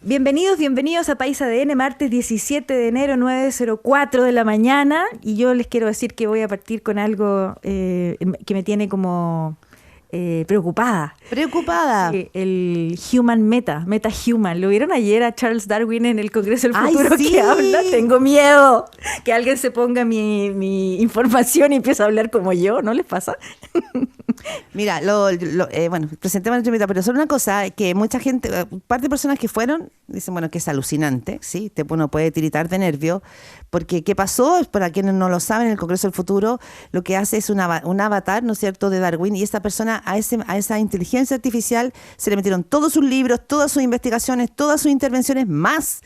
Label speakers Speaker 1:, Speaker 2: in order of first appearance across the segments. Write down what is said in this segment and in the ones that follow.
Speaker 1: Bienvenidos a País ADN, martes 17 de enero, 9:04 de la mañana. Y yo les quiero decir que voy a partir con algo que me tiene como preocupada.
Speaker 2: ¿Preocupada?
Speaker 1: Sí, el meta-human. ¿Lo vieron ayer a Charles Darwin en el Congreso del Futuro?
Speaker 2: ¡Ay, sí!
Speaker 1: Que habla? Tengo miedo que alguien se ponga mi información y empiece a hablar como yo. ¿No les pasa?
Speaker 2: Mira, bueno, presentemos nuestro invitado, pero solo una cosa, que mucha gente, parte de personas que fueron, dicen, bueno, que es alucinante, ¿sí? Uno puede tiritar de nervio, porque ¿qué pasó? Para quienes no lo saben, el Congreso del Futuro lo que hace es un avatar, ¿no es cierto?, de Darwin, y esta persona, a esa inteligencia artificial, se le metieron todos sus libros, todas sus investigaciones, todas sus intervenciones, más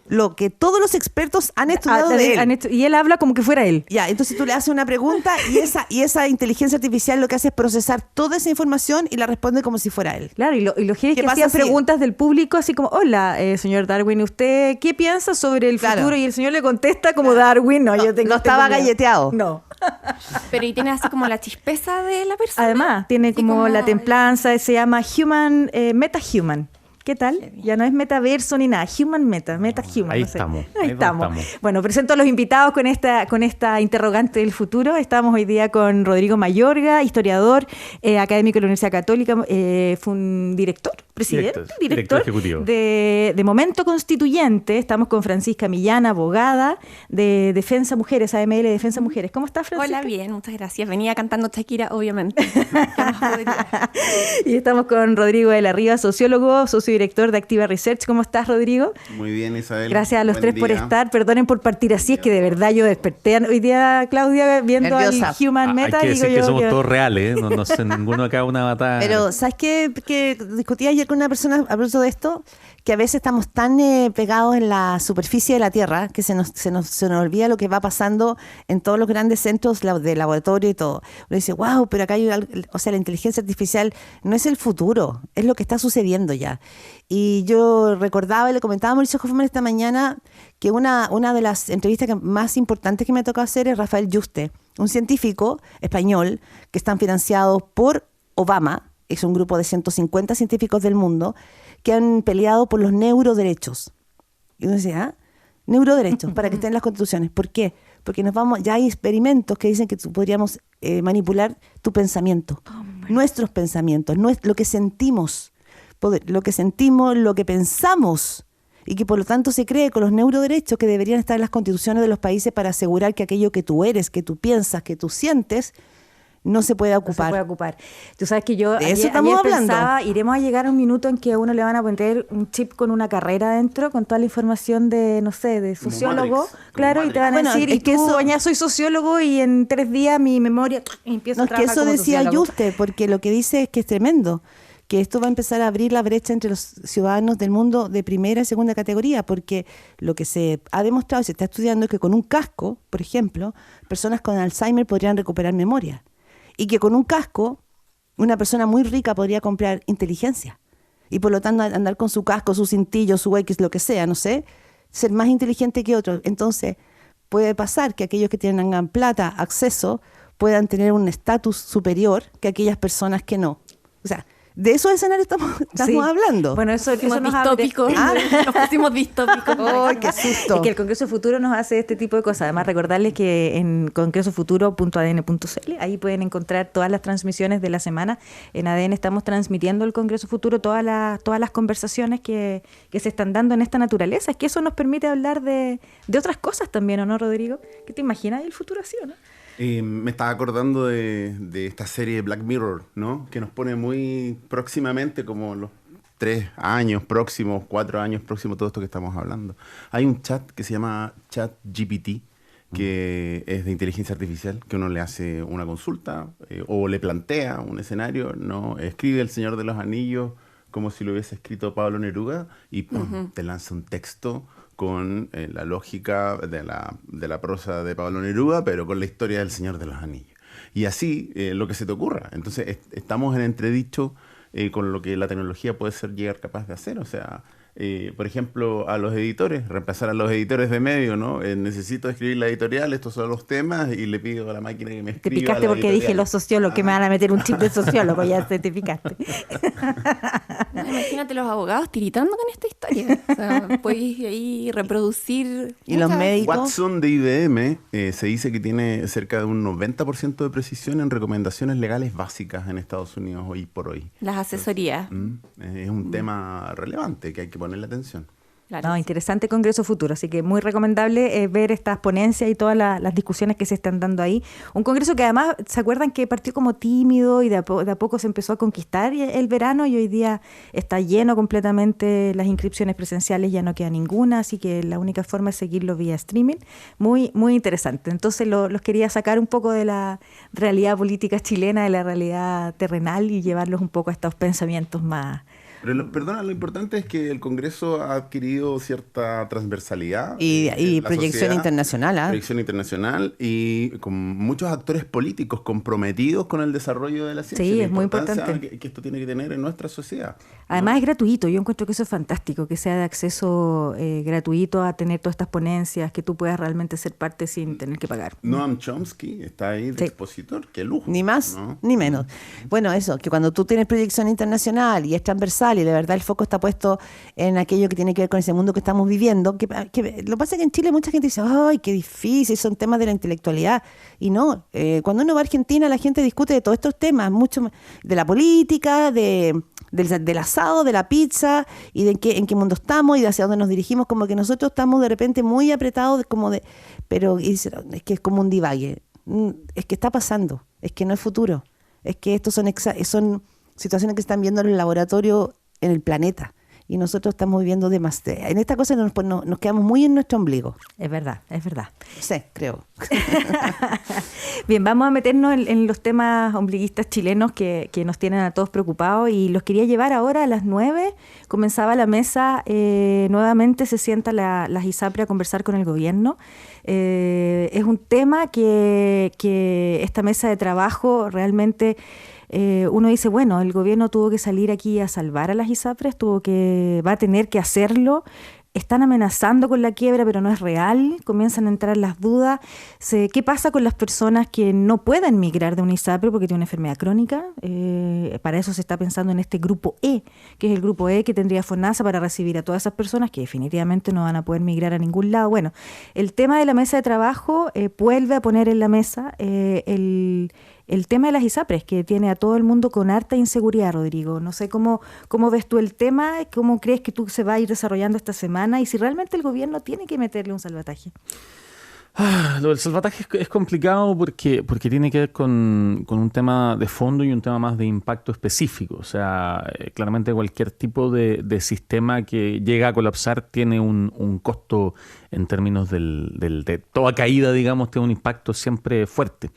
Speaker 2: lo que todos los expertos han estudiado de él.
Speaker 1: Y él habla como que fuera él.
Speaker 2: Ya, entonces tú le haces una pregunta y esa inteligencia artificial lo que hace es procesar toda esa información y la responde como si fuera él.
Speaker 1: Claro, y lo heavy es que hacía preguntas del público así como, hola, señor Darwin, ¿usted qué piensa sobre el futuro? Y el señor le contesta como Darwin. No, yo tengo,
Speaker 2: no estaba galleteado.
Speaker 1: No.
Speaker 3: Pero y tiene así como la chispeza de la persona.
Speaker 1: Además, tiene como la templanza, se llama meta-human. ¿Qué tal? Ya no es metaverso ni nada, meta-human.
Speaker 4: Ahí
Speaker 1: no sé.
Speaker 4: estamos.
Speaker 1: Ahí estamos. Bueno, presento a los invitados con esta interrogante del futuro. Estamos hoy día con Rodrigo Mayorga, historiador, académico de la Universidad Católica, fue un director
Speaker 4: ejecutivo
Speaker 1: de Momento Constituyente. Estamos con Francisca Millán, abogada de Defensa Mujeres, AML Defensa Mujeres. ¿Cómo estás, Francisca?
Speaker 3: Hola, bien, muchas gracias. Venía cantando Shakira, obviamente.
Speaker 1: Y estamos con Rodrigo de la Riva, sociólogo, director de Activa Research. ¿Cómo estás, Rodrigo?
Speaker 5: Muy bien, Isabel.
Speaker 1: Gracias a los tres por estar. Perdonen por partir así, es que de verdad yo desperté hoy día, Claudia, viendo
Speaker 2: nerviosa.
Speaker 1: Al Human Meta.
Speaker 4: Hay que decir que somos todos reales, no sé, ninguno acá una batalla.
Speaker 2: Pero, ¿sabes qué? Que discutí ayer con una persona a propósito de esto, que a veces estamos tan pegados en la superficie de la Tierra que se nos olvida lo que va pasando en todos los grandes centros de laboratorio y todo. Uno dice, wow, pero acá hay algo, o sea, la inteligencia artificial no es el futuro, es lo que está sucediendo ya. Y yo recordaba y le comentaba a Mauricio Hoffman esta mañana que una de las entrevistas más importantes que me tocó hacer es Rafael Yuste, un científico español que están financiados por Obama. Es un grupo de 150 científicos del mundo que han peleado por los neuroderechos. Y uno dice, neuroderechos, para que estén en las constituciones. ¿Por qué? Porque ya hay experimentos que dicen que podríamos manipular tu pensamiento, nuestros pensamientos, lo que sentimos, lo que pensamos, y que por lo tanto se cree con los neuroderechos que deberían estar en las constituciones de los países para asegurar que aquello que tú eres, que tú piensas, que tú sientes, no se puede ocupar.
Speaker 1: No se puede ocupar. Tú sabes que yo
Speaker 2: de eso estamos hablando.
Speaker 1: Pensaba, iremos a llegar a un minuto en que a uno le van a poner un chip con una carrera adentro, con toda la información de, no sé, de sociólogo, claro, y te van a decir, y tú, ya soy sociólogo y en 3 días mi memoria empieza a trabajar como sociólogo.
Speaker 2: No, es que eso decía Yuste, porque lo que dice es que es tremendo, que esto va a empezar a abrir la brecha entre los ciudadanos del mundo de primera y segunda categoría, porque lo que se ha demostrado y se está estudiando es que con un casco, por ejemplo, personas con Alzheimer podrían recuperar memoria. Y que con un casco, una persona muy rica podría comprar inteligencia. Y por lo tanto, andar con su casco, su cintillo, su X, lo que sea, no sé, ser más inteligente que otros. Entonces, puede pasar que aquellos que tengan plata, acceso, puedan tener un estatus superior que aquellas personas que no. O sea, de esos escenarios estamos hablando.
Speaker 1: Bueno, eso nos
Speaker 3: distópicos. Nos pusimos distópicos.
Speaker 2: ¡Ay, qué susto!
Speaker 1: Es que el Congreso Futuro nos hace este tipo de cosas. Además, recordarles que en congresofuturo.adn.cl ahí pueden encontrar todas las transmisiones de la semana. En ADN estamos transmitiendo el Congreso Futuro, todas las conversaciones que se están dando en esta naturaleza. Es que eso nos permite hablar de otras cosas también, ¿o no, Rodrigo? ¿Qué te imaginas el futuro así, o no?
Speaker 5: Me estaba acordando de esta serie Black Mirror, ¿no? Que nos pone muy próximamente, como los 3 años próximos, 4 años próximos, todo esto que estamos hablando. Hay un chat que se llama ChatGPT, que es de inteligencia artificial, que uno le hace una consulta o le plantea un escenario, ¿no? Escribe El Señor de los Anillos como si lo hubiese escrito Pablo Neruda y ¡pum! Te lanza un texto con la lógica de la prosa de Pablo Neruda, pero con la historia del Señor de los Anillos. Y así lo que se te ocurra. Entonces estamos en entredicho con lo que la tecnología puede llegar capaz de hacer. O sea, Por ejemplo, a los editores, reemplazar a los editores de medio, ¿no? Necesito escribir la editorial, estos son los temas, y le pido a la máquina que me escriba.
Speaker 1: Te picaste porque dije los sociólogos, que me van a meter un chip de sociólogo, ya te picaste.
Speaker 3: No, imagínate los abogados tiritando con esta historia. O sea, podéis ahí reproducir.
Speaker 2: Y los médicos.
Speaker 5: Watson de IBM se dice que tiene cerca de un 90% de precisión en recomendaciones legales básicas en Estados Unidos hoy por hoy.
Speaker 3: Las asesorías.
Speaker 5: Es un tema relevante que hay que ponerle atención.
Speaker 3: Claro.
Speaker 1: No, interesante Congreso Futuro, así que muy recomendable ver estas ponencias y todas las discusiones que se están dando ahí. Un Congreso que además, ¿se acuerdan que partió como tímido y de a poco se empezó a conquistar el verano y hoy día está lleno completamente? Las inscripciones presenciales ya no queda ninguna, así que la única forma es seguirlo vía streaming. Muy, muy interesante. Entonces los quería sacar un poco de la realidad política chilena, de la realidad terrenal y llevarlos un poco a estos pensamientos más...
Speaker 5: Pero perdona, lo importante es que el Congreso ha adquirido cierta transversalidad.
Speaker 2: Y
Speaker 5: en la
Speaker 2: proyección
Speaker 5: sociedad,
Speaker 2: internacional.
Speaker 5: Proyección internacional y con muchos actores políticos comprometidos con el desarrollo de la ciencia.
Speaker 1: Sí,
Speaker 5: la
Speaker 1: es muy
Speaker 5: importancia
Speaker 1: importante.
Speaker 5: que esto tiene que tener en nuestra sociedad.
Speaker 1: Además es gratuito, yo encuentro que eso es fantástico, que sea de acceso gratuito a tener todas estas ponencias, que tú puedas realmente ser parte sin tener que pagar.
Speaker 5: Noam Chomsky está ahí de
Speaker 1: Sí.
Speaker 5: expositor, qué lujo.
Speaker 2: Ni más
Speaker 5: ¿no?
Speaker 2: ni menos. Bueno, eso, que cuando tú tienes proyección internacional y es transversal y de verdad el foco está puesto en aquello que tiene que ver con ese mundo que estamos viviendo, que lo que pasa es que en Chile mucha gente dice, ¡ay, qué difícil! Son temas de la intelectualidad. Y no, cuando uno va a Argentina la gente discute de todos estos temas, mucho de la política, del asado, de la pizza y de en qué mundo estamos y de hacia dónde nos dirigimos, como que nosotros estamos de repente muy apretados, pero es que es como un divague. Es que está pasando, es que no es futuro, es que estos son situaciones que están viendo en el laboratorio en el planeta y nosotros estamos viviendo demasiado. En esta cosa nos quedamos muy en nuestro ombligo.
Speaker 1: Es verdad, es verdad.
Speaker 2: No sé, creo.
Speaker 1: Bien, vamos a meternos en los temas ombliguistas chilenos que nos tienen a todos preocupados y los quería llevar ahora a las 9. Comenzaba la mesa, nuevamente se sienta las ISAPRE a conversar con el gobierno. Es un tema que esta mesa de trabajo realmente... uno dice, bueno, el gobierno tuvo que salir aquí a salvar a las ISAPRES, va a tener que hacerlo. Están amenazando con la quiebra, pero no es real. Comienzan a entrar las dudas. ¿Qué pasa con las personas que no pueden migrar de una ISAPRE porque tienen una enfermedad crónica? Para eso se está pensando en este grupo E, que es el grupo E que tendría FONASA para recibir a todas esas personas que definitivamente no van a poder migrar a ningún lado. Bueno, el tema de la mesa de trabajo vuelve a poner en la mesa el tema de las ISAPRES, que tiene a todo el mundo con harta inseguridad, Rodrigo. No sé cómo ves tú el tema, cómo crees que tú se va a ir desarrollando esta semana y si realmente el gobierno tiene que meterle un salvataje.
Speaker 4: Lo del salvataje es complicado porque tiene que ver con un tema de fondo y un tema más de impacto específico. O sea, claramente cualquier tipo de sistema que llega a colapsar tiene un costo en términos de toda caída, digamos, tiene un impacto siempre fuerte.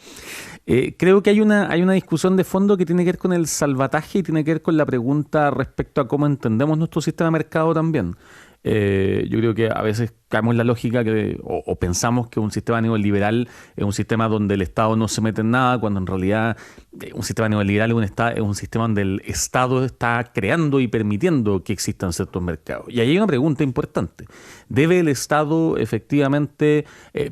Speaker 4: Creo que hay una discusión de fondo que tiene que ver con el salvataje y tiene que ver con la pregunta respecto a cómo entendemos nuestro sistema de mercado también. Yo creo que a veces caemos en la lógica o pensamos que un sistema neoliberal es un sistema donde el Estado no se mete en nada, cuando en realidad un sistema neoliberal es un sistema donde el Estado está creando y permitiendo que existan ciertos mercados. Y ahí hay una pregunta importante. ¿Debe el Estado efectivamente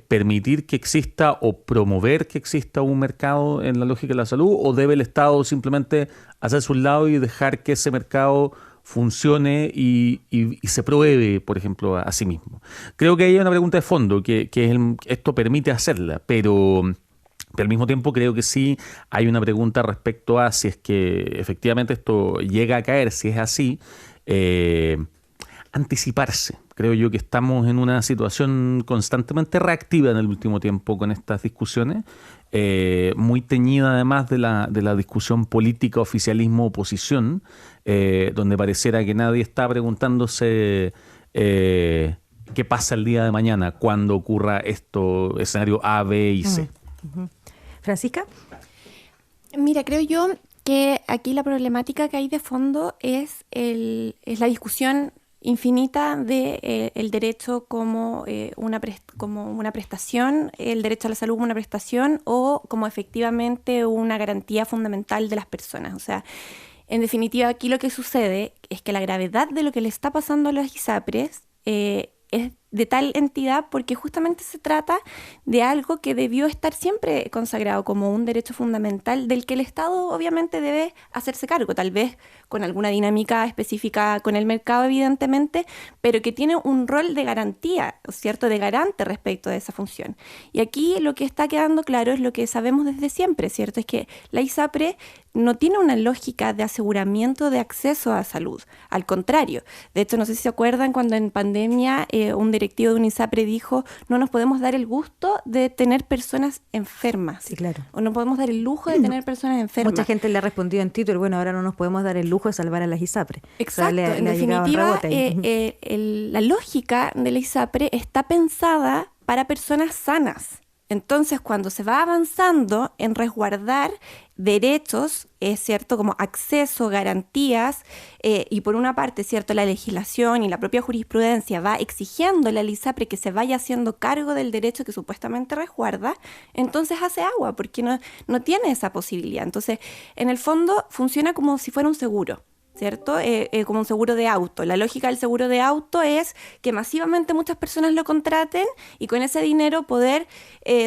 Speaker 4: permitir que exista o promover que exista un mercado en la lógica de la salud? ¿O debe el Estado simplemente hacerse un lado y dejar que ese mercado funcione y se pruebe, por ejemplo, a sí mismo? Creo que hay una pregunta de fondo que esto permite hacerla, pero al mismo tiempo creo que sí hay una pregunta respecto a si es que efectivamente esto llega a caer, si es así, anticiparse. Creo yo que estamos en una situación constantemente reactiva en el último tiempo con estas discusiones, muy teñida además de la discusión política, oficialismo-oposición, donde pareciera que nadie está preguntándose qué pasa el día de mañana cuando ocurra esto, escenario A, B y C.
Speaker 1: ¿Francisca?
Speaker 3: Mira, creo yo que aquí la problemática que hay de fondo es la discusión infinita de el derecho como una prestación, el derecho a la salud como una prestación o como efectivamente una garantía fundamental de las personas. O sea, En definitiva, aquí lo que sucede es que la gravedad de lo que le está pasando a los ISAPRES es de tal entidad porque justamente se trata de algo que debió estar siempre consagrado como un derecho fundamental del que el Estado obviamente debe hacerse cargo, tal vez con alguna dinámica específica con el mercado evidentemente, pero que tiene un rol de garantía, ¿cierto?, de garante respecto de esa función. Y aquí lo que está quedando claro es lo que sabemos desde siempre, ¿cierto?, es que la ISAPRE no tiene una lógica de aseguramiento de acceso a salud, al contrario. De hecho, no sé si se acuerdan cuando en pandemia un directivo de un ISAPRE dijo no nos podemos dar el gusto de tener personas enfermas.
Speaker 1: Sí, claro.
Speaker 3: O no podemos dar el lujo de tener personas enfermas.
Speaker 1: Mucha gente le ha respondido en Twitter, bueno, ahora no nos podemos dar el lujo de salvar a las ISAPRE.
Speaker 3: Exacto,
Speaker 1: O sea,
Speaker 3: en
Speaker 1: le ha llegado un
Speaker 3: definitiva,
Speaker 1: rebote ahí.
Speaker 3: la lógica de la ISAPRE está pensada para personas sanas. Entonces, cuando se va avanzando en resguardar derechos, es cierto, como acceso, garantías, y por una parte, cierto, la legislación y la propia jurisprudencia va exigiéndole al ISAPRE que se vaya haciendo cargo del derecho que supuestamente resguarda, entonces hace agua, porque no tiene esa posibilidad. Entonces, en el fondo, funciona como si fuera un seguro, ¿cierto? Como un seguro de auto. La lógica del seguro de auto es que masivamente muchas personas lo contraten y con ese dinero poder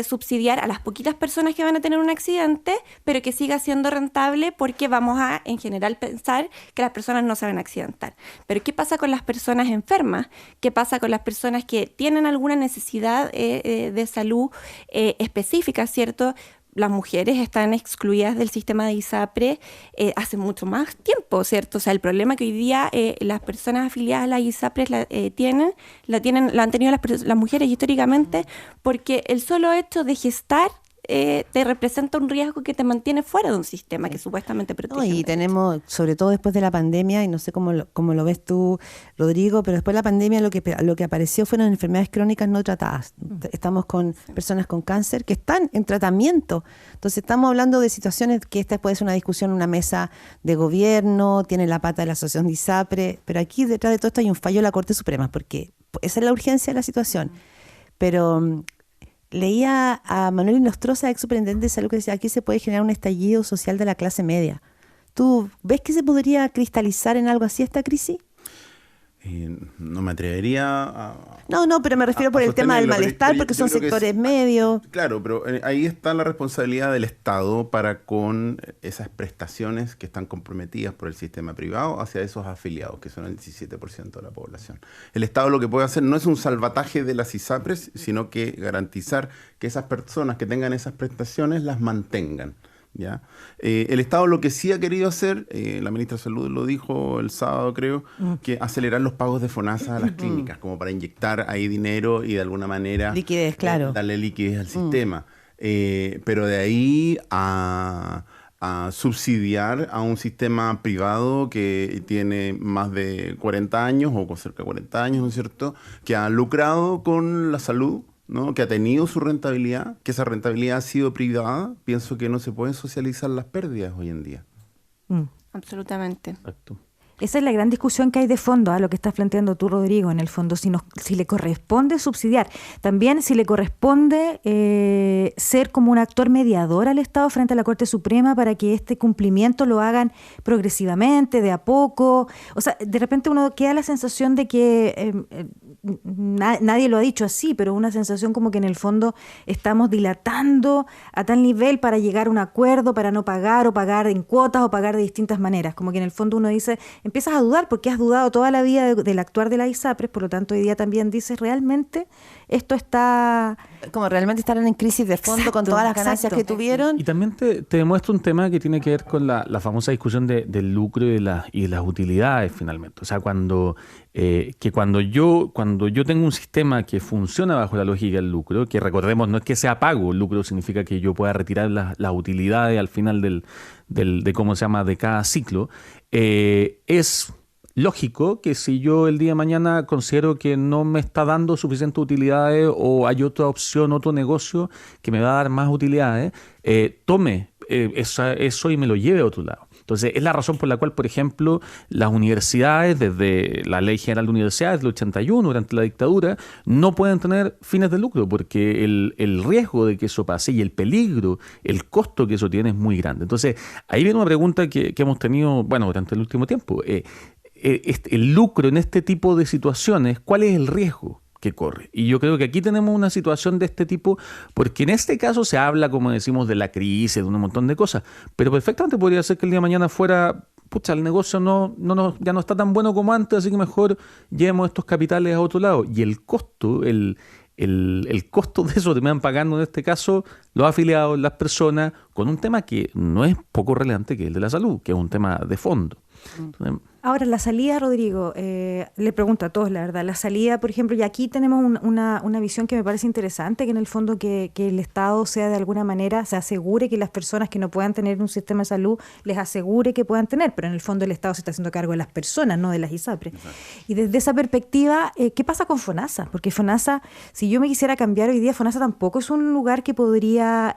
Speaker 3: subsidiar a las poquitas personas que van a tener un accidente, pero que siga siendo rentable porque vamos a, en general, pensar que las personas no se van a accidentar. Pero ¿qué pasa con las personas enfermas? ¿Qué pasa con las personas que tienen alguna necesidad de salud específica, ¿cierto? Las mujeres están excluidas del sistema de ISAPRE hace mucho más tiempo, ¿cierto? O sea, el problema que hoy día las personas afiliadas a la ISAPRE lo han tenido las mujeres históricamente, porque el solo hecho de gestar te representa un riesgo que te mantiene fuera de un sistema que supuestamente protege.
Speaker 2: No, y tenemos, sobre todo después de la pandemia, y no sé cómo lo ves tú, Rodrigo, pero después de la pandemia lo que apareció fueron enfermedades crónicas no tratadas. Estamos con personas con cáncer que están en tratamiento. Entonces estamos hablando de situaciones que esta puede ser una discusión en una mesa de gobierno, tiene la pata de la asociación de ISAPRE, pero aquí detrás de todo esto hay un fallo de la Corte Suprema, porque esa es la urgencia de la situación. Pero leía a Manuel Inostroza, ex superintendente de salud, que decía, aquí se puede generar un estallido social de la clase media. ¿Tú ves que se podría cristalizar en algo así esta crisis?
Speaker 5: No me atrevería a...
Speaker 2: No, pero me refiero por el tema del malestar, porque son sectores medios.
Speaker 5: Claro, pero ahí está la responsabilidad del Estado para con esas prestaciones que están comprometidas por el sistema privado hacia esos afiliados, que son el 17% de la población. El Estado lo que puede hacer no es un salvataje de las ISAPRES, sino que garantizar que esas personas que tengan esas prestaciones las mantengan. ¿Ya? El Estado lo que sí ha querido hacer, la ministra de Salud lo dijo el sábado creo, que acelerar los pagos de FONASA a las clínicas, como para inyectar ahí dinero y de alguna manera
Speaker 2: liquidez, claro,
Speaker 5: darle liquidez al sistema. Pero de ahí a subsidiar a un sistema privado que tiene más de 40 años o cerca de 40 años, ¿no es cierto?, que ha lucrado con la salud, ¿no?, que ha tenido su rentabilidad, que esa rentabilidad ha sido privada. Pienso que no se pueden socializar las pérdidas hoy en día.
Speaker 3: Absolutamente.
Speaker 4: Exacto.
Speaker 1: Esa es la gran discusión que hay de fondo a lo que estás planteando tú, Rodrigo, en el fondo, si le corresponde subsidiar. También si le corresponde ser como un actor mediador al Estado frente a la Corte Suprema para que este cumplimiento lo hagan progresivamente, de a poco. O sea, de repente uno queda la sensación de que nadie lo ha dicho así, pero una sensación como que en el fondo estamos dilatando a tal nivel para llegar a un acuerdo, para no pagar o pagar en cuotas o pagar de distintas maneras. Como que en el fondo uno dice, empiezas a dudar porque has dudado toda la vida del actuar de la ISAPRES, por lo tanto hoy día también dices, ¿realmente esto está...?
Speaker 2: Como realmente estarán en crisis de fondo, con todas las ganancias que tuvieron.
Speaker 4: Y también te demuestra un tema que tiene que ver con la famosa discusión del lucro y de las utilidades finalmente. O sea, cuando yo tengo un sistema que funciona bajo la lógica del lucro, que recordemos no es que sea pago, el lucro significa que yo pueda retirar las utilidades al final de cómo se llama, de cada ciclo, es lógico que si yo el día de mañana considero que no me está dando suficientes utilidades o hay otra opción, otro negocio que me va a dar más utilidades, tome eso y me lo lleve a otro lado. Entonces, es la razón por la cual, por ejemplo, las universidades, desde la Ley General de Universidades del 81, durante la dictadura, no pueden tener fines de lucro, porque el riesgo de que eso pase y el peligro, el costo que eso tiene es muy grande. Entonces, ahí viene una pregunta que hemos tenido, bueno, durante el último tiempo. El lucro en este tipo de situaciones, ¿cuál es el riesgo que corre? Y yo creo que aquí tenemos una situación de este tipo, porque en este caso se habla, como decimos, de la crisis, de un montón de cosas, pero perfectamente podría ser que el día de mañana fuera, pucha, el negocio ya no está tan bueno como antes, así que mejor llevemos estos capitales a otro lado. Y el costo, el costo de eso terminan pagando en este caso los afiliados, las personas, con un tema que no es poco relevante, que es el de la salud, que es un tema de fondo. Entonces,
Speaker 1: ahora, la salida, Rodrigo, le pregunto a todos, la verdad, la salida, por ejemplo, y aquí tenemos una visión que me parece interesante, que en el fondo que el Estado sea de alguna manera, se asegure que las personas que no puedan tener un sistema de salud, les asegure que puedan tener, pero en el fondo el Estado se está haciendo cargo de las personas, no de las ISAPRES. Exacto. Y desde esa perspectiva, ¿qué pasa con FONASA? Porque FONASA, si yo me quisiera cambiar hoy día, FONASA tampoco es un lugar que podría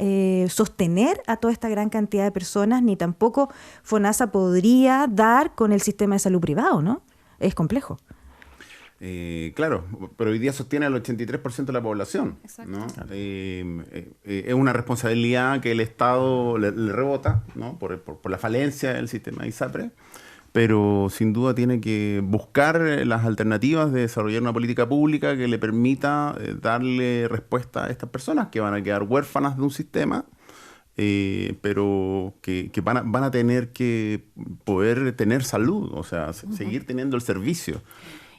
Speaker 1: sostener a toda esta gran cantidad de personas, ni tampoco FONASA podría dar con el sistema de salud privado, ¿no? Es complejo.
Speaker 5: Claro, pero hoy día sostiene al 83% de la población, ¿no? Es una responsabilidad que el Estado le rebota, ¿no? por la falencia del sistema de ISAPRE, pero sin duda tiene que buscar las alternativas de desarrollar una política pública que le permita darle respuesta a estas personas que van a quedar huérfanas de un sistema, pero que van a tener que poder tener salud, o sea, seguir teniendo el servicio.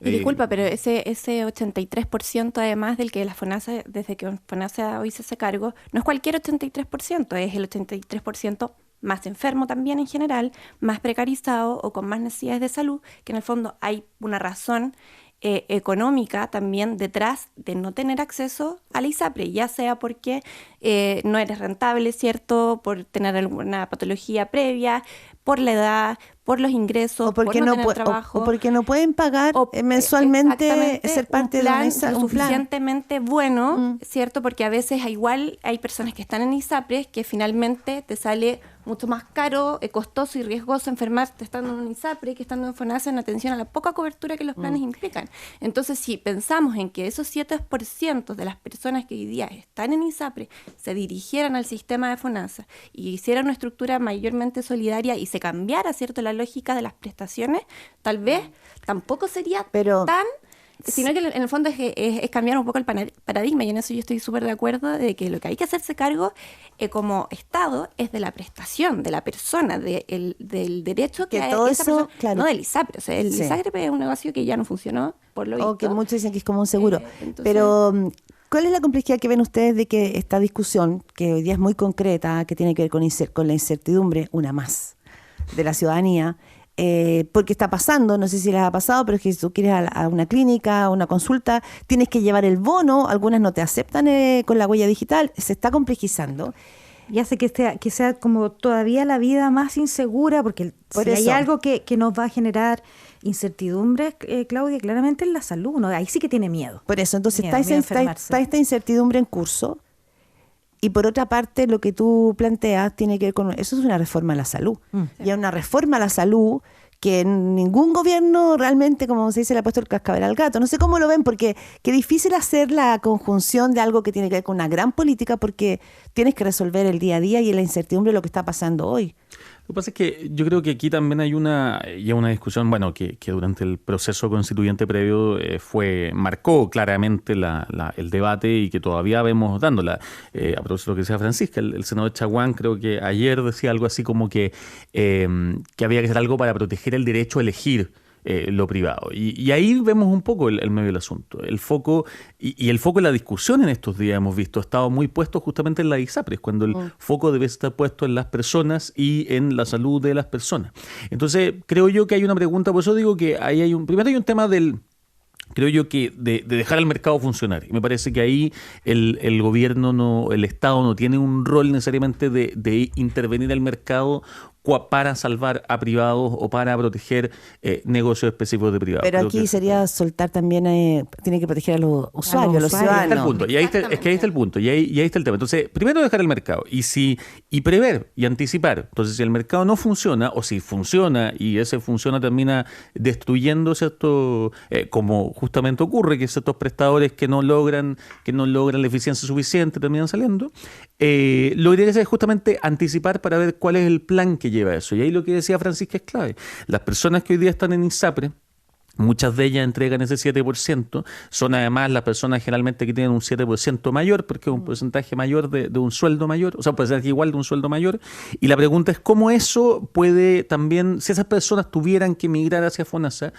Speaker 3: Y disculpa, pero ese 83% además del que la FONASA, desde que FONASA hoy se hace cargo, no es cualquier 83%, es el 83% más enfermo también en general, más precarizado o con más necesidades de salud, que en el fondo hay una razón económica también detrás de no tener acceso a la ISAPRE, ya sea porque no eres rentable, ¿cierto? Por tener alguna patología previa, por la edad, por los ingresos, por no tener trabajo.
Speaker 2: O porque no pueden pagar mensualmente ser parte de un
Speaker 3: suficientemente bueno, ¿cierto? Porque a veces igual hay personas que están en ISAPRE que finalmente te sale mucho más caro, costoso y riesgoso enfermarte estando en un ISAPRE que estando en FONASA, en atención a la poca cobertura que los planes implican. Entonces, si pensamos en que esos 7% de las personas que hoy día están en ISAPRE se dirigieran al sistema de FONASA y hicieran una estructura mayormente solidaria y se cambiara, ¿cierto?, la lógica de las prestaciones, tal vez tampoco sería tan... Sino que en el fondo es cambiar un poco el paradigma, y en eso yo estoy súper de acuerdo de que lo que hay que hacerse cargo como Estado es de la prestación, de la persona, del derecho que
Speaker 2: todo
Speaker 3: esa
Speaker 2: eso,
Speaker 3: persona,
Speaker 2: claro.
Speaker 3: No del ISAPRE. O sea, el ISAPRE es un negocio que ya no funcionó, por lo visto.
Speaker 2: O que muchos dicen que es como un seguro.
Speaker 3: Entonces,
Speaker 2: pero, ¿cuál es la complejidad que ven ustedes de que esta discusión, que hoy día es muy concreta, que tiene que ver con la incertidumbre, una más, de la ciudadanía, porque está pasando, no sé si les ha pasado, pero es que si tú quieres a una clínica, a una consulta, tienes que llevar el bono, algunas no te aceptan con la huella digital, se está complejizando.
Speaker 1: Y hace que sea como todavía la vida más insegura, porque si hay algo que nos va a generar incertidumbre, Claudia, claramente es la salud, ¿no? Ahí sí que tiene miedo.
Speaker 2: Por eso, entonces está esta incertidumbre en curso. Y por otra parte, lo que tú planteas tiene que ver con... Eso es una reforma a la salud. Y es una reforma a la salud que ningún gobierno realmente, como se dice, le ha puesto el cascabel al gato. No sé cómo lo ven, porque qué difícil hacer la conjunción de algo que tiene que ver con una gran política, porque tienes que resolver el día a día y la incertidumbre de lo que está pasando hoy.
Speaker 4: Lo que pasa es que yo creo que aquí también hay una discusión, bueno, que durante el proceso constituyente previo marcó claramente el debate y que todavía vemos dándola. A propósito de lo que decía Francisca, el senador Chaguán creo que ayer decía algo así como que había que hacer algo para proteger el derecho a elegir lo privado. Y ahí vemos un poco el medio del asunto. El foco y el foco de la discusión en estos días hemos visto ha estado muy puesto justamente en la ISAPRES, cuando el foco debe estar puesto en las personas y en la salud de las personas. Entonces, creo yo que hay una pregunta, por eso digo que ahí primero hay un tema creo yo que de dejar al mercado funcionar. Y me parece que ahí el gobierno, el Estado no tiene un rol necesariamente de intervenir al mercado para salvar a privados o para proteger negocios específicos de privados.
Speaker 2: Pero aquí sería soltar también, tiene que proteger a los usuarios, a los ciudadanos.
Speaker 4: Ahí está el punto. Es que ahí está el punto. Y ahí está el tema. Entonces, primero dejar el mercado. Y prever y anticipar. Entonces, si el mercado no funciona, o si funciona y ese funciona termina destruyendo, ¿cierto? Como justamente ocurre, que ciertos prestadores que no logran la eficiencia suficiente terminan saliendo. Lo ideal es justamente anticipar para ver cuál es el plan que lleva eso. Y ahí lo que decía Francisca es clave. Las personas que hoy día están en ISAPRE, muchas de ellas entregan ese 7%, son además las personas generalmente que tienen un 7% mayor, porque es un porcentaje mayor de un sueldo mayor, o sea, un porcentaje igual de un sueldo mayor. Y la pregunta es cómo eso puede también, si esas personas tuvieran que migrar hacia FONASA,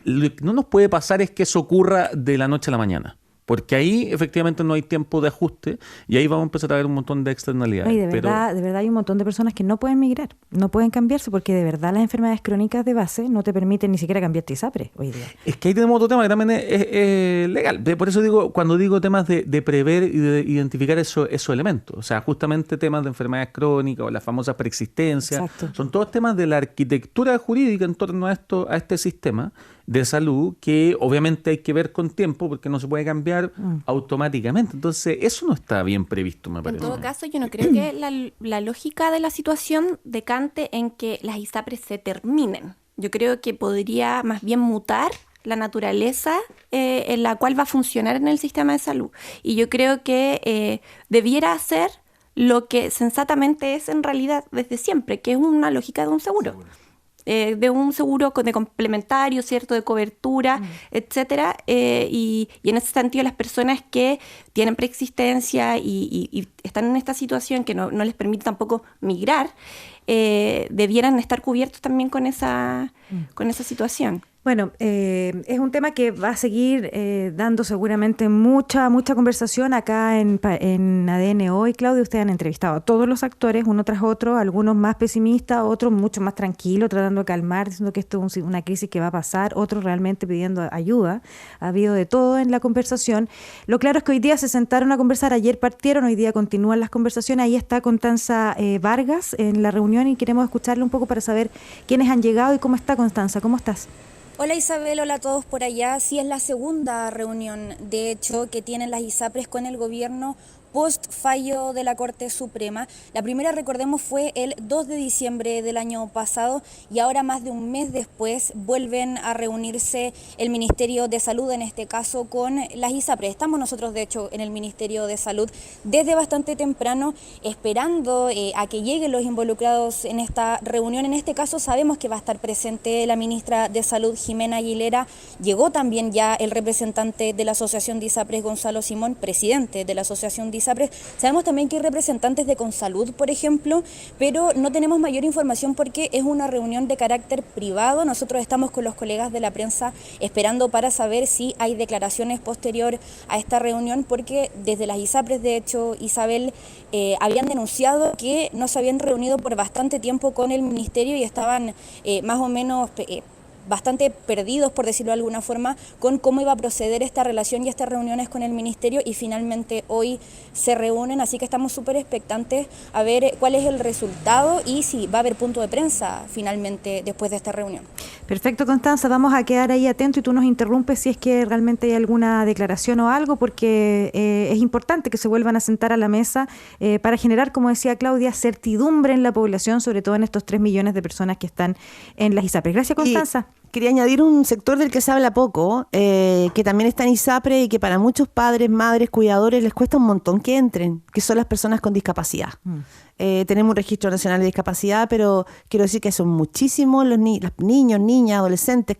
Speaker 4: lo que no nos puede pasar es que eso ocurra de la noche a la mañana. Porque ahí efectivamente no hay tiempo de ajuste y ahí vamos a empezar a ver un montón de externalidades.
Speaker 1: No, y de verdad hay un montón de personas que no pueden migrar, no pueden cambiarse porque de verdad las enfermedades crónicas de base no te permiten ni siquiera cambiarte ISAPRE hoy día.
Speaker 4: Es que ahí tenemos otro tema que también es legal. Por eso digo, cuando digo temas de prever y de identificar esos elementos, o sea, justamente temas de enfermedades crónicas o las famosas preexistencias,
Speaker 1: Exacto.
Speaker 4: son todos temas de la arquitectura jurídica en torno a este sistema de salud que obviamente hay que ver con tiempo porque no se puede cambiar automáticamente. Entonces, eso no está bien previsto, me parece.
Speaker 3: En todo caso, yo no creo que la lógica de la situación decante en que las ISAPRES se terminen. Yo creo que podría más bien mutar la naturaleza en la cual va a funcionar en el sistema de salud. Y yo creo que debiera hacer lo que sensatamente es en realidad desde siempre, que es una lógica de un seguro. De un seguro de complementario, ¿cierto? De cobertura, etcétera. Y en ese sentido, las personas que tienen preexistencia y están en esta situación que no les permite tampoco migrar, debieran estar cubiertos también con esa situación.
Speaker 1: Bueno, es un tema que va a seguir dando seguramente mucha conversación acá en ADN Hoy. Claudia, ustedes han entrevistado a todos los actores, uno tras otro, algunos más pesimistas, otros mucho más tranquilos, tratando de calmar, diciendo que esto es una crisis que va a pasar, otros realmente pidiendo ayuda. Ha habido de todo en la conversación. Lo claro es que hoy día se sentaron a conversar, ayer partieron, hoy día continúan las conversaciones. Ahí está Constanza Vargas en la reunión y queremos escucarle un poco para saber quiénes han llegado y cómo está Constanza. ¿Cómo estás?
Speaker 6: Hola Isabel, hola a todos por allá. Sí, es la segunda reunión, de hecho, que tienen las ISAPRES con el gobierno post fallo de la Corte Suprema. La primera, recordemos, fue el 2 de diciembre del año pasado y ahora más de un mes después vuelven a reunirse el Ministerio de Salud, en este caso con las ISAPRES. Estamos nosotros, de hecho, en el Ministerio de Salud desde bastante temprano esperando a que lleguen los involucrados en esta reunión. En este caso sabemos que va a estar presente la ministra de Salud, Jimena Aguilera. Llegó también ya el representante de la Asociación de ISAPRES, Gonzalo Simón, presidente de la Asociación de ISAPRES. Sabemos también que hay representantes de Consalud, por ejemplo, pero no tenemos mayor información porque es una reunión de carácter privado. Nosotros estamos con los colegas de la prensa esperando para saber si hay declaraciones posterior a esta reunión, porque desde las ISAPRES, de hecho, Isabel, habían denunciado que no se habían reunido por bastante tiempo con el ministerio y estaban más o menos bastante perdidos, por decirlo de alguna forma, con cómo iba a proceder esta relación y estas reuniones con el ministerio, y finalmente hoy se reúnen, así que estamos súper expectantes a ver cuál es el resultado y si va a haber punto de prensa finalmente después de esta reunión.
Speaker 1: Perfecto, Constanza, vamos a quedar ahí atentos y tú nos interrumpes si es que realmente hay alguna declaración o algo, porque es importante que se vuelvan a sentar a la mesa para generar, como decía Claudia, certidumbre en la población, sobre todo en estos 3 millones de personas que están en las ISAPRES. Gracias, Constanza.
Speaker 2: Quería añadir un sector del que se habla poco, que también está en ISAPRE y que para muchos padres, madres, cuidadores les cuesta un montón que entren, que son las personas con discapacidad. Tenemos un registro nacional de discapacidad, pero quiero decir que son muchísimos los niños, niñas, adolescentes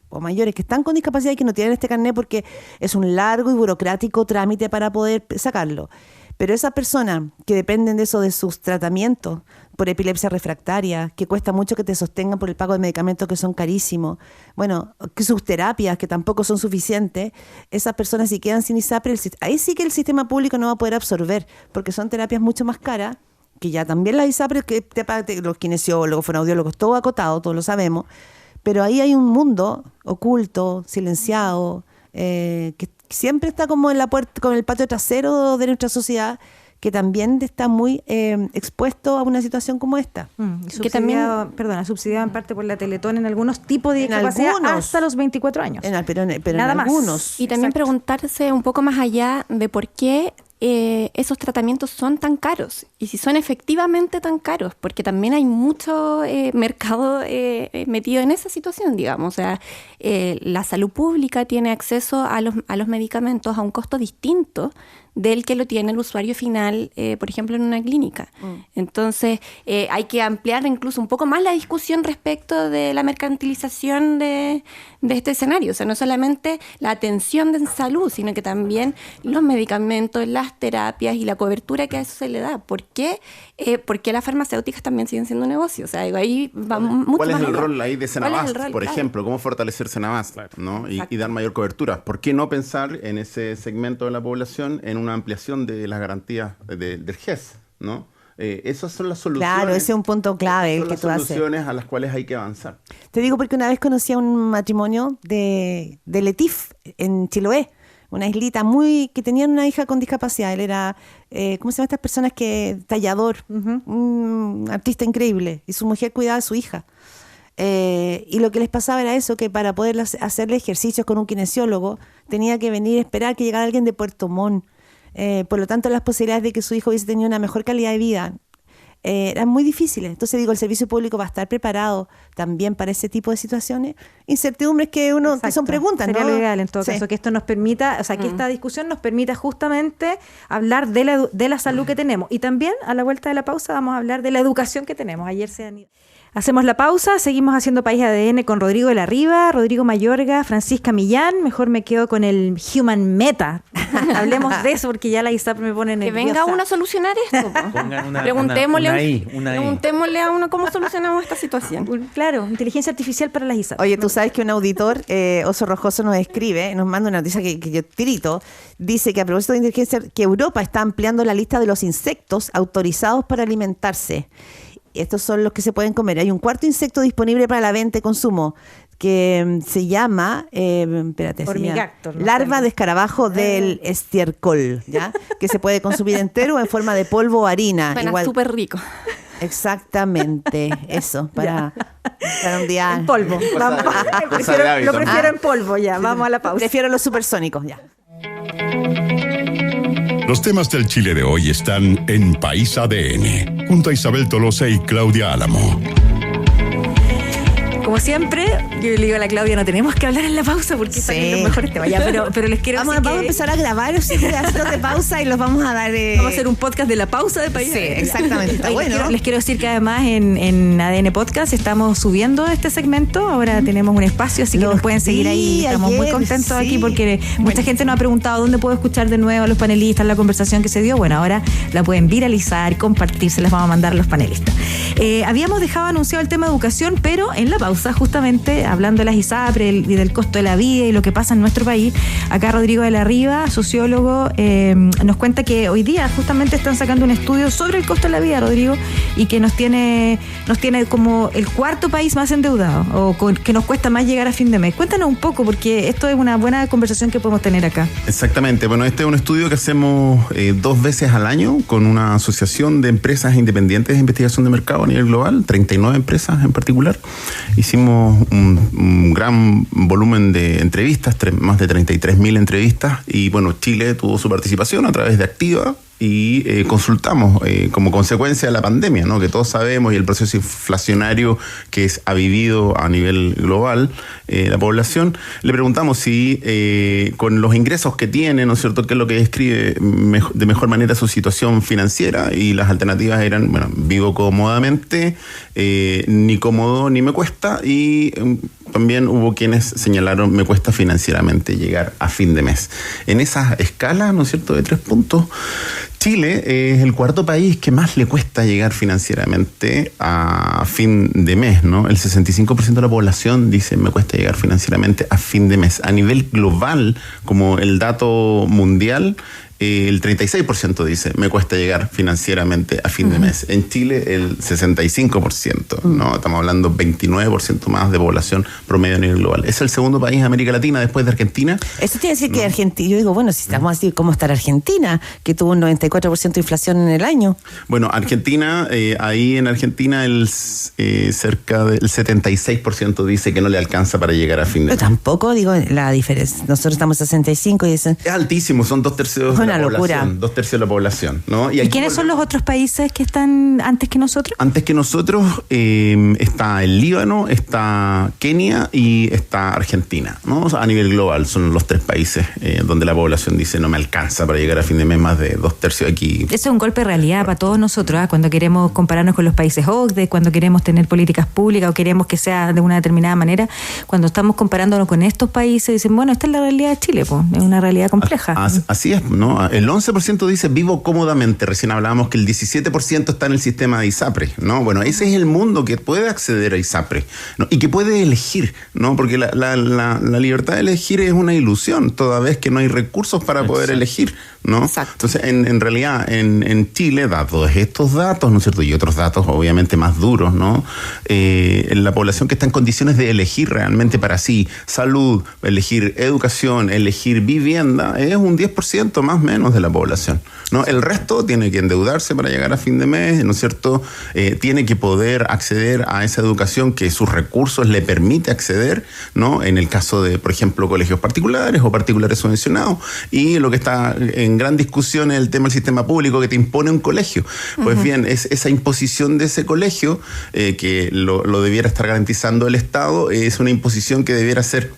Speaker 2: o mayores que están con discapacidad y que no tienen este carnet porque es un largo y burocrático trámite para poder sacarlo. Pero esas personas que dependen de eso, de sus tratamientos por epilepsia refractaria, que cuesta mucho que te sostengan por el pago de medicamentos que son carísimos, bueno, que sus terapias que tampoco son suficientes, esas personas si quedan sin ISAPRE, ahí sí que el sistema público no va a poder absorber, porque son terapias mucho más caras, que ya también las ISAPRE, que los kinesiólogos, fonoaudiólogos, todo acotado, todos lo sabemos, pero ahí hay un mundo oculto, silenciado, que siempre está como en la puerta, con el patio trasero de nuestra sociedad, que también está muy expuesto a una situación como esta.
Speaker 1: Que también, subsidiado en parte por la Teletón en algunos tipos de discapacidad hasta los 24 años.
Speaker 2: Pero
Speaker 1: Nada
Speaker 2: en
Speaker 1: más.
Speaker 2: algunos.
Speaker 3: Y también preguntarse un poco más allá de por qué esos tratamientos son tan caros y si son efectivamente tan caros, porque también hay mucho mercado metido en esa situación, digamos. O sea, la salud pública tiene acceso a los medicamentos a un costo distinto del que lo tiene el usuario final, por ejemplo, en una clínica. Entonces, hay que ampliar incluso un poco más la discusión respecto de la mercantilización de este escenario. O sea, no solamente la atención de salud, sino que también los medicamentos, las terapias y la cobertura que a eso se le da. ¿Por qué las farmacéuticas también siguen siendo un negocio? O sea, ahí va mucho
Speaker 5: ¿Cuál es
Speaker 3: más
Speaker 5: el
Speaker 3: allá.
Speaker 5: rol ahí de Senabast, por ejemplo? ¿Cómo fortalecer Senabast, ¿no? y dar mayor cobertura? ¿Por qué no pensar en ese segmento de la población en una ampliación de las garantías del GES, ¿no? Esas son las soluciones.
Speaker 2: Claro, ese es un punto clave el que tú haces.
Speaker 5: Son las soluciones a las cuales hay que avanzar.
Speaker 2: Te digo porque una vez conocí a un matrimonio de Letif en Chiloé, una islita que tenían una hija con discapacidad. Él era, ¿cómo se llaman estas personas tallador? Un artista increíble. Y su mujer cuidaba a su hija. Y lo que les pasaba era eso, que para poder hacerle ejercicios con un kinesiólogo, tenía que venir a esperar que llegara alguien de Puerto Montt. Por lo tanto, las posibilidades de que su hijo hubiese tenido una mejor calidad de vida eran muy difíciles. Entonces digo, el servicio público va a estar preparado también para ese tipo de situaciones. Incertidumbres que son preguntas,
Speaker 1: Sería
Speaker 2: ¿no?
Speaker 1: lo ideal en todo caso, que esto nos permita, o sea, que esta discusión nos permita justamente hablar de la salud que tenemos. Y también, a la vuelta de la pausa, vamos a hablar de la educación que tenemos. Ayer se han ido. Hacemos la pausa, seguimos haciendo País ADN con Rodrigo de la Riva, Rodrigo Mayorga, Francisca Millán. Mejor me quedo con el Human Meta. Hablemos de eso porque ya la ISAPRE me pone nerviosa.
Speaker 3: Que venga uno a solucionar esto. Preguntémosle a uno cómo solucionamos esta situación.
Speaker 1: Claro, inteligencia artificial para las ISAPRE.
Speaker 2: Oye, tú sabes que un auditor, Oso Rojoso, nos escribe, nos manda una noticia que yo tirito, dice que a propósito de inteligencia, que Europa está ampliando la lista de los insectos autorizados para alimentarse. Estos son los que se pueden comer. Hay un cuarto insecto disponible para la venta y consumo que se llama,
Speaker 1: Hormigactor, ¿no?
Speaker 2: larva de escarabajo del estiércol, ¿ya? Que se puede consumir entero o en forma de polvo o harina.
Speaker 3: Suena súper rico.
Speaker 2: Exactamente, eso, para un día.
Speaker 1: En polvo. Lo prefiero en polvo ya. Vamos a la pausa.
Speaker 2: Prefiero los supersónicos, ya.
Speaker 7: Los temas del Chile de hoy están en País ADN, junto a Isabel Tolosa y Claudia Álamo.
Speaker 1: Como siempre, yo le digo a la Claudia, no tenemos que hablar en la pausa porque salen los mejores temas. Ya, pero les quiero
Speaker 2: vamos a empezar a grabar pedacitos de pausa y los vamos a dar.
Speaker 1: Vamos a hacer un podcast de la pausa de País.
Speaker 2: Sí, exactamente. Está bueno.
Speaker 1: Les quiero decir que además en ADN Podcast estamos subiendo este segmento. Ahora tenemos un espacio, así que nos pueden seguir ahí. Estamos muy contentos aquí porque mucha gente nos ha preguntado dónde puedo escuchar de nuevo a los panelistas, la conversación que se dio. Bueno, ahora la pueden viralizar, compartir, se las vamos a mandar a los panelistas. Habíamos dejado anunciado el tema educación, pero en la pausa, justamente hablando de las ISAPRE y del costo de la vida y lo que pasa en nuestro país, acá Rodrigo de la Riva, sociólogo, nos cuenta que hoy día justamente están sacando un estudio sobre el costo de la vida, Rodrigo, y que nos tiene como el cuarto país más endeudado, o que nos cuesta más llegar a fin de mes. Cuéntanos un poco, porque esto es una buena conversación que podemos tener acá.
Speaker 5: Exactamente. Bueno, este es un estudio que hacemos 2 veces al año con una asociación de empresas independientes de investigación de mercado a nivel global, 39 empresas en particular. Hicimos un gran volumen de entrevistas, más de 33.000 entrevistas, y bueno, Chile tuvo su participación a través de Activa y consultamos como consecuencia de la pandemia, ¿no? Que todos sabemos, y el proceso inflacionario que ha vivido a nivel global la población. Le preguntamos si con los ingresos que tiene, ¿no es cierto?, qué es lo que describe de mejor manera su situación financiera, y las alternativas eran, bueno, vivo cómodamente, ni cómodo ni me cuesta, y también hubo quienes señalaron me cuesta financieramente llegar a fin de mes. En esa escala, ¿no es cierto?, de 3 puntos, Chile es el cuarto país que más le cuesta llegar financieramente a fin de mes, ¿no? El 65% de la población dice me cuesta llegar financieramente a fin de mes. A nivel global, como el dato mundial, el 36% dice, me cuesta llegar financieramente a fin de mes. En Chile, el 65%, ¿no? Estamos hablando 29% más de población promedio a nivel global. Es el segundo país de América Latina después de Argentina.
Speaker 2: Eso quiere decir que Argentina, yo digo, bueno, si estamos así, ¿cómo está Argentina? Que tuvo un 94% de inflación en el año.
Speaker 5: Bueno, Argentina, ahí en Argentina cerca del 76% dice que no le alcanza para llegar a fin de mes.
Speaker 2: Pero tampoco, digo, la diferencia. Nosotros estamos a 65 y dicen...
Speaker 5: Es altísimo, son 2/3 de la
Speaker 2: locura.
Speaker 5: población. 2/3 de la población, ¿no?
Speaker 1: ¿Y quiénes son los otros países que están antes que nosotros?
Speaker 5: Antes que nosotros está el Líbano, está Kenia y está Argentina, ¿no? O sea, a nivel global son los 3 países donde la población dice no me alcanza para llegar a fin de mes, más de 2/3 aquí.
Speaker 1: Eso es un golpe de realidad para todos nosotros, ¿eh? Cuando queremos compararnos con los países OCDE, cuando queremos tener políticas públicas o queremos que sea de una determinada manera, cuando estamos comparándonos con estos países, dicen, bueno, esta es la realidad de Chile, pues, es una realidad compleja.
Speaker 5: Así es, ¿no? El 11% dice vivo cómodamente. Recién hablábamos que el 17% está en el sistema de ISAPRE, ¿no? Bueno, ese es el mundo que puede acceder a ISAPRE, ¿no? Y que puede elegir, ¿no? Porque la libertad de elegir es una ilusión, toda vez que no hay recursos para poder elegir, ¿no?
Speaker 2: Exacto.
Speaker 5: Entonces, en realidad, en Chile, dados estos datos, ¿no es cierto? Y otros datos, obviamente, más duros, ¿no? La población que está en condiciones de elegir realmente para sí salud, elegir educación, elegir vivienda, es un 10% más o menos de la población, ¿no? El resto tiene que endeudarse para llegar a fin de mes, ¿no es cierto? Tiene que poder acceder a esa educación que sus recursos le permite acceder, ¿no? En el caso de, por ejemplo, colegios particulares o particulares subvencionados. Y lo que está en gran discusión es el tema del sistema público que te impone un colegio. Pues bien, es esa imposición de ese colegio que lo debiera estar garantizando el Estado, es una imposición que debiera ser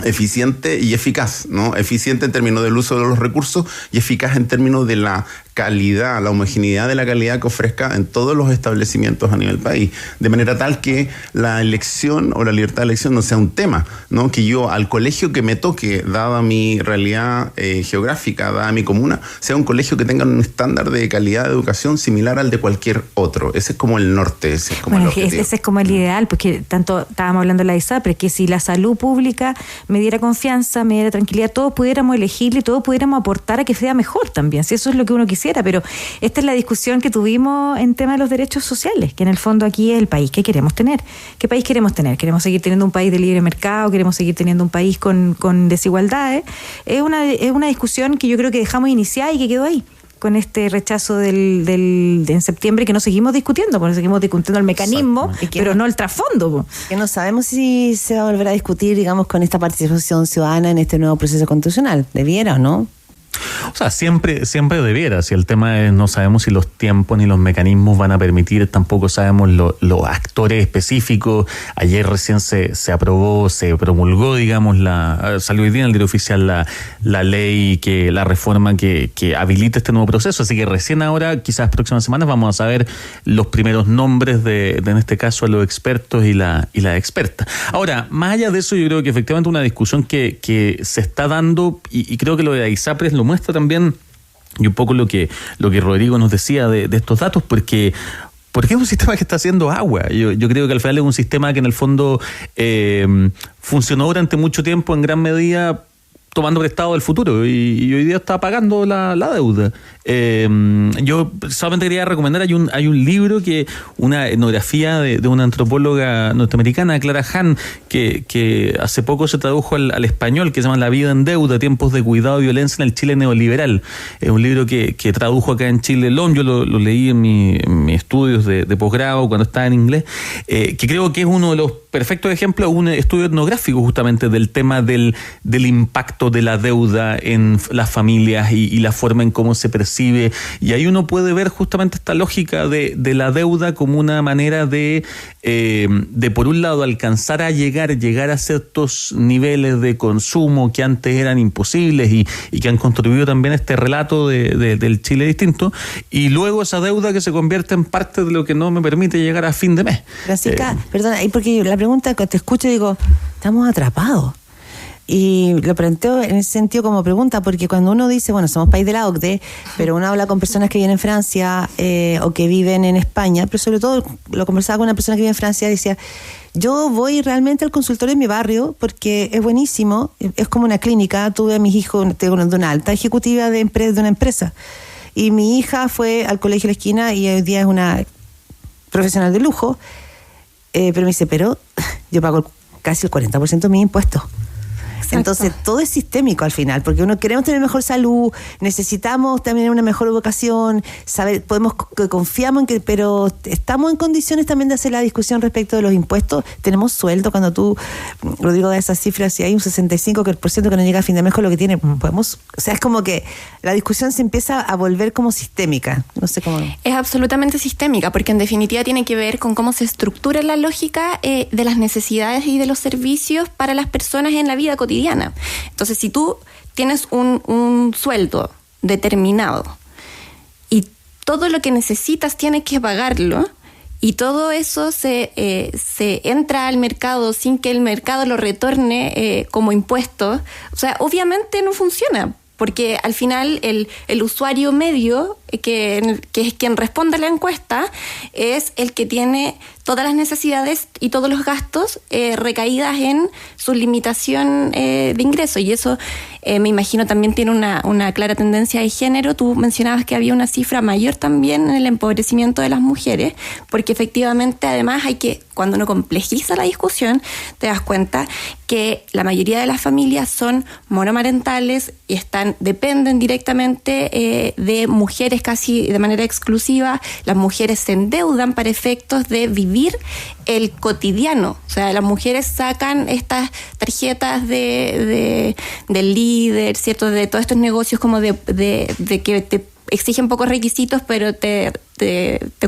Speaker 5: eficiente y eficaz, ¿no? Eficiente en términos del uso de los recursos y eficaz en términos de la calidad, la homogeneidad de la calidad que ofrezca en todos los establecimientos a nivel país, de manera tal que la elección o la libertad de elección no sea un tema, ¿no? Que yo al colegio que me toque, dada mi realidad geográfica, dada mi comuna, sea un colegio que tenga un estándar de calidad de educación similar al de cualquier otro. Ese es como el norte, ese es como el objetivo.
Speaker 1: Ese es como el ideal, porque tanto estábamos hablando de la ISAPRE, que si la salud pública me diera confianza, me diera tranquilidad, todos pudiéramos elegir y todos pudiéramos aportar a que sea mejor también, si eso es lo que uno quisiera. Pero esta es la discusión que tuvimos en tema de los derechos sociales, que en el fondo aquí es el país que queremos tener. ¿Qué país queremos tener? ¿Queremos seguir teniendo un país de libre mercado? ¿Queremos seguir teniendo un país con desigualdades? Es una discusión que yo creo que dejamos iniciar y que quedó ahí, con este rechazo de en septiembre, que no seguimos discutiendo, porque seguimos discutiendo el mecanismo, pero no el trasfondo.
Speaker 2: Que no sabemos si se va a volver a discutir, digamos, con esta participación ciudadana en este nuevo proceso constitucional. ¿Debiera o no?
Speaker 4: O sea, siempre debiera. Si el tema es, no sabemos si los tiempos ni los mecanismos van a permitir, tampoco sabemos los actores específicos. Ayer recién se aprobó, se promulgó, digamos, salió hoy día en el diario oficial la ley, la reforma que habilita este nuevo proceso. Así que recién ahora, quizás próximas semanas, vamos a saber los primeros nombres de en este caso, a los expertos y la experta. Ahora, más allá de eso, yo creo que efectivamente una discusión que se está dando, y creo que lo de ISAPRES lo muestra también, y un poco lo que Rodrigo nos decía de estos datos, porque es un sistema que está haciendo agua. Yo creo que al final es un sistema que en el fondo funcionó durante mucho tiempo en gran medida tomando prestado del futuro y hoy día está pagando la deuda. Yo solamente quería recomendar, hay un libro, una etnografía de una antropóloga norteamericana, Clara Hahn, que hace poco se tradujo al español, que se llama La vida en deuda, tiempos de cuidado y violencia en el Chile neoliberal. Es un libro que tradujo acá en Chile LOM, yo lo leí en mis estudios de posgrado cuando estaba en inglés, que creo que es uno de los perfectos ejemplos, un estudio etnográfico justamente del tema del impacto de la deuda en las familias y la forma en cómo se percibe, y ahí uno puede ver justamente esta lógica de la deuda como una manera de por un lado alcanzar a llegar a ciertos niveles de consumo que antes eran imposibles y que han contribuido también a este relato del Chile distinto, y luego esa deuda que se convierte en parte de lo que no me permite llegar a fin de mes.
Speaker 2: Francisca, perdona, porque la pregunta que te escucho digo, estamos atrapados. Y lo planteo en ese sentido como pregunta, porque cuando uno dice, bueno, somos país de la OCDE, pero uno habla con personas que viven en Francia o que viven en España, pero sobre todo lo conversaba con una persona que vive en Francia y decía, yo voy realmente al consultorio en mi barrio porque es buenísimo, es como una clínica. Tuve a mis hijos de una alta ejecutiva de una empresa, y mi hija fue al colegio de la esquina y hoy día es una profesional de lujo, pero me dice, pero yo pago casi el 40% de mis impuestos. Exacto. Entonces todo es sistémico al final, porque uno queremos tener mejor salud, necesitamos también una mejor educación, saber, confiamos en que, pero estamos en condiciones también de hacer la discusión respecto de los impuestos. Tenemos sueldo, cuando tú, Rodrigo, da esas cifras, si hay un 65% que no llega a fin de mes con lo que tiene, podemos, o sea, es como que la discusión se empieza a volver como sistémica, no sé cómo.
Speaker 3: Es absolutamente sistémica, porque en definitiva tiene que ver con cómo se estructura la lógica de las necesidades y de los servicios para las personas en la vida cotidiana. Entonces, si tú tienes un sueldo determinado y todo lo que necesitas tienes que pagarlo, y todo eso se entra al mercado sin que el mercado lo retorne como impuesto, o sea, obviamente no funciona. Porque al final el usuario medio, que es quien responde a la encuesta, es el que tiene todas las necesidades y todos los gastos recaídas en su limitación de ingreso. Y eso, me imagino, también tiene una clara tendencia de género. Tú mencionabas que había una cifra mayor también en el empobrecimiento de las mujeres, porque efectivamente, además, cuando uno complejiza la discusión, te das cuenta que la mayoría de las familias son monomarentales y dependen directamente de mujeres casi de manera exclusiva. Las mujeres se endeudan para efectos de vivir el cotidiano. O sea, las mujeres sacan estas tarjetas del líder, ¿cierto? De todos estos negocios como de que te exigen pocos requisitos, pero te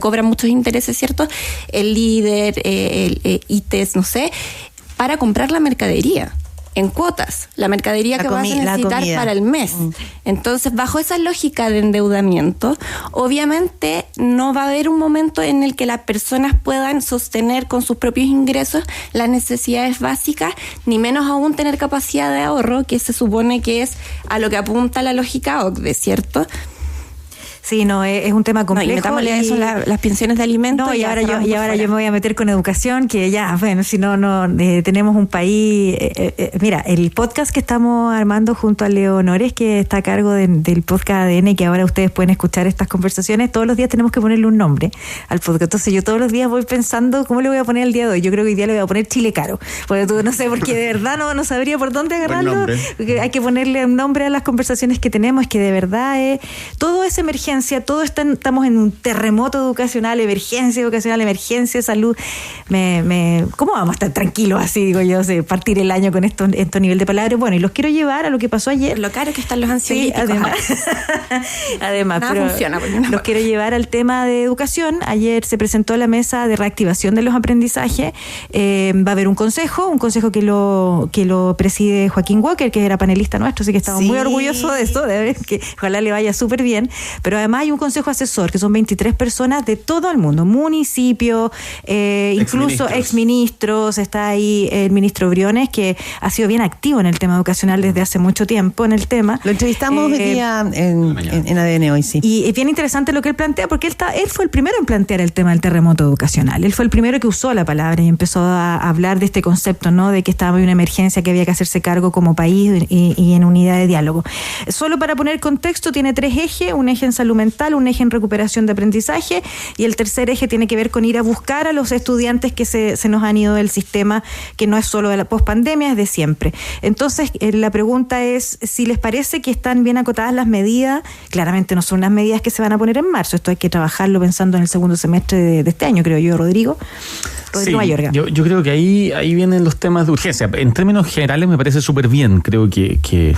Speaker 3: cobran muchos intereses, ¿cierto? El líder, el ITES, no sé, para comprar la mercadería en cuotas, la mercadería que vas a necesitar para el mes. Entonces, bajo esa lógica de endeudamiento, obviamente no va a haber un momento en el que las personas puedan sostener con sus propios ingresos las necesidades básicas, ni menos aún tener capacidad de ahorro, que se supone que es a lo que apunta la lógica OCDE, ¿cierto?
Speaker 1: Sí, no, es un tema complejo.
Speaker 3: No, y metámosle a eso las pensiones de alimentos.
Speaker 1: No, y ahora yo me voy a meter con educación, que ya, bueno, si no, tenemos un país. Mira, el podcast que estamos armando junto a Leo Honores, que está a cargo del podcast ADN, que ahora ustedes pueden escuchar estas conversaciones, todos los días tenemos que ponerle un nombre al podcast. Entonces yo todos los días voy pensando cómo le voy a poner el día de hoy. Yo creo que hoy día le voy a poner Chile Caro, porque tú no sé, porque de verdad no sabría por dónde agarrarlo. Porque hay que ponerle un nombre a las conversaciones que tenemos, que de verdad todo es emergencia. Estamos en un terremoto educacional, emergencia educacional, emergencia de salud. ¿Cómo vamos a estar tranquilos así, digo yo, partir el año con estos nivel de palabras? Bueno, y los quiero llevar a lo que pasó ayer.
Speaker 3: Lo caro que están los ansiolíticos.
Speaker 1: Sí, además,
Speaker 3: nada
Speaker 1: pero
Speaker 3: funciona.
Speaker 1: Los quiero llevar al tema de educación. Ayer se presentó la mesa de reactivación de los aprendizajes. Va a haber un consejo que lo preside Joaquín Walker, que era panelista nuestro, así que estamos muy orgullosos de eso, de ver que ojalá le vaya súper bien. Pero además hay un consejo asesor, que son 23 personas de todo el mundo, municipios, incluso exministros. Está ahí el ministro Briones, que ha sido bien activo en el tema educacional desde hace mucho tiempo en el tema.
Speaker 2: Lo entrevistamos hoy día en ADN hoy, sí.
Speaker 1: Y es bien interesante lo que él plantea, porque él fue el primero en plantear el tema del terremoto educacional. Él fue el primero que usó la palabra y empezó a hablar de este concepto, ¿no? De que estaba en una emergencia, que había que hacerse cargo como país y en unidad de diálogo. Solo para poner contexto, tiene 3 ejes: un eje en salud mental, un eje en recuperación de aprendizaje, y el tercer eje tiene que ver con ir a buscar a los estudiantes que se nos han ido del sistema, que no es solo de la pospandemia, es de siempre. Entonces, la pregunta es si les parece que están bien acotadas las medidas. Claramente no son las medidas que se van a poner en marzo, esto hay que trabajarlo pensando en el segundo semestre de este año, creo yo, Rodrigo Mayorga.
Speaker 4: Yo creo que ahí vienen los temas de urgencia. En términos generales me parece súper bien. Creo que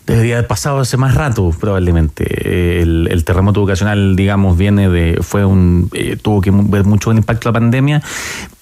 Speaker 4: Debería haber pasado hace más rato, probablemente. El terremoto educacional, digamos, tuvo que ver mucho el impacto de la pandemia.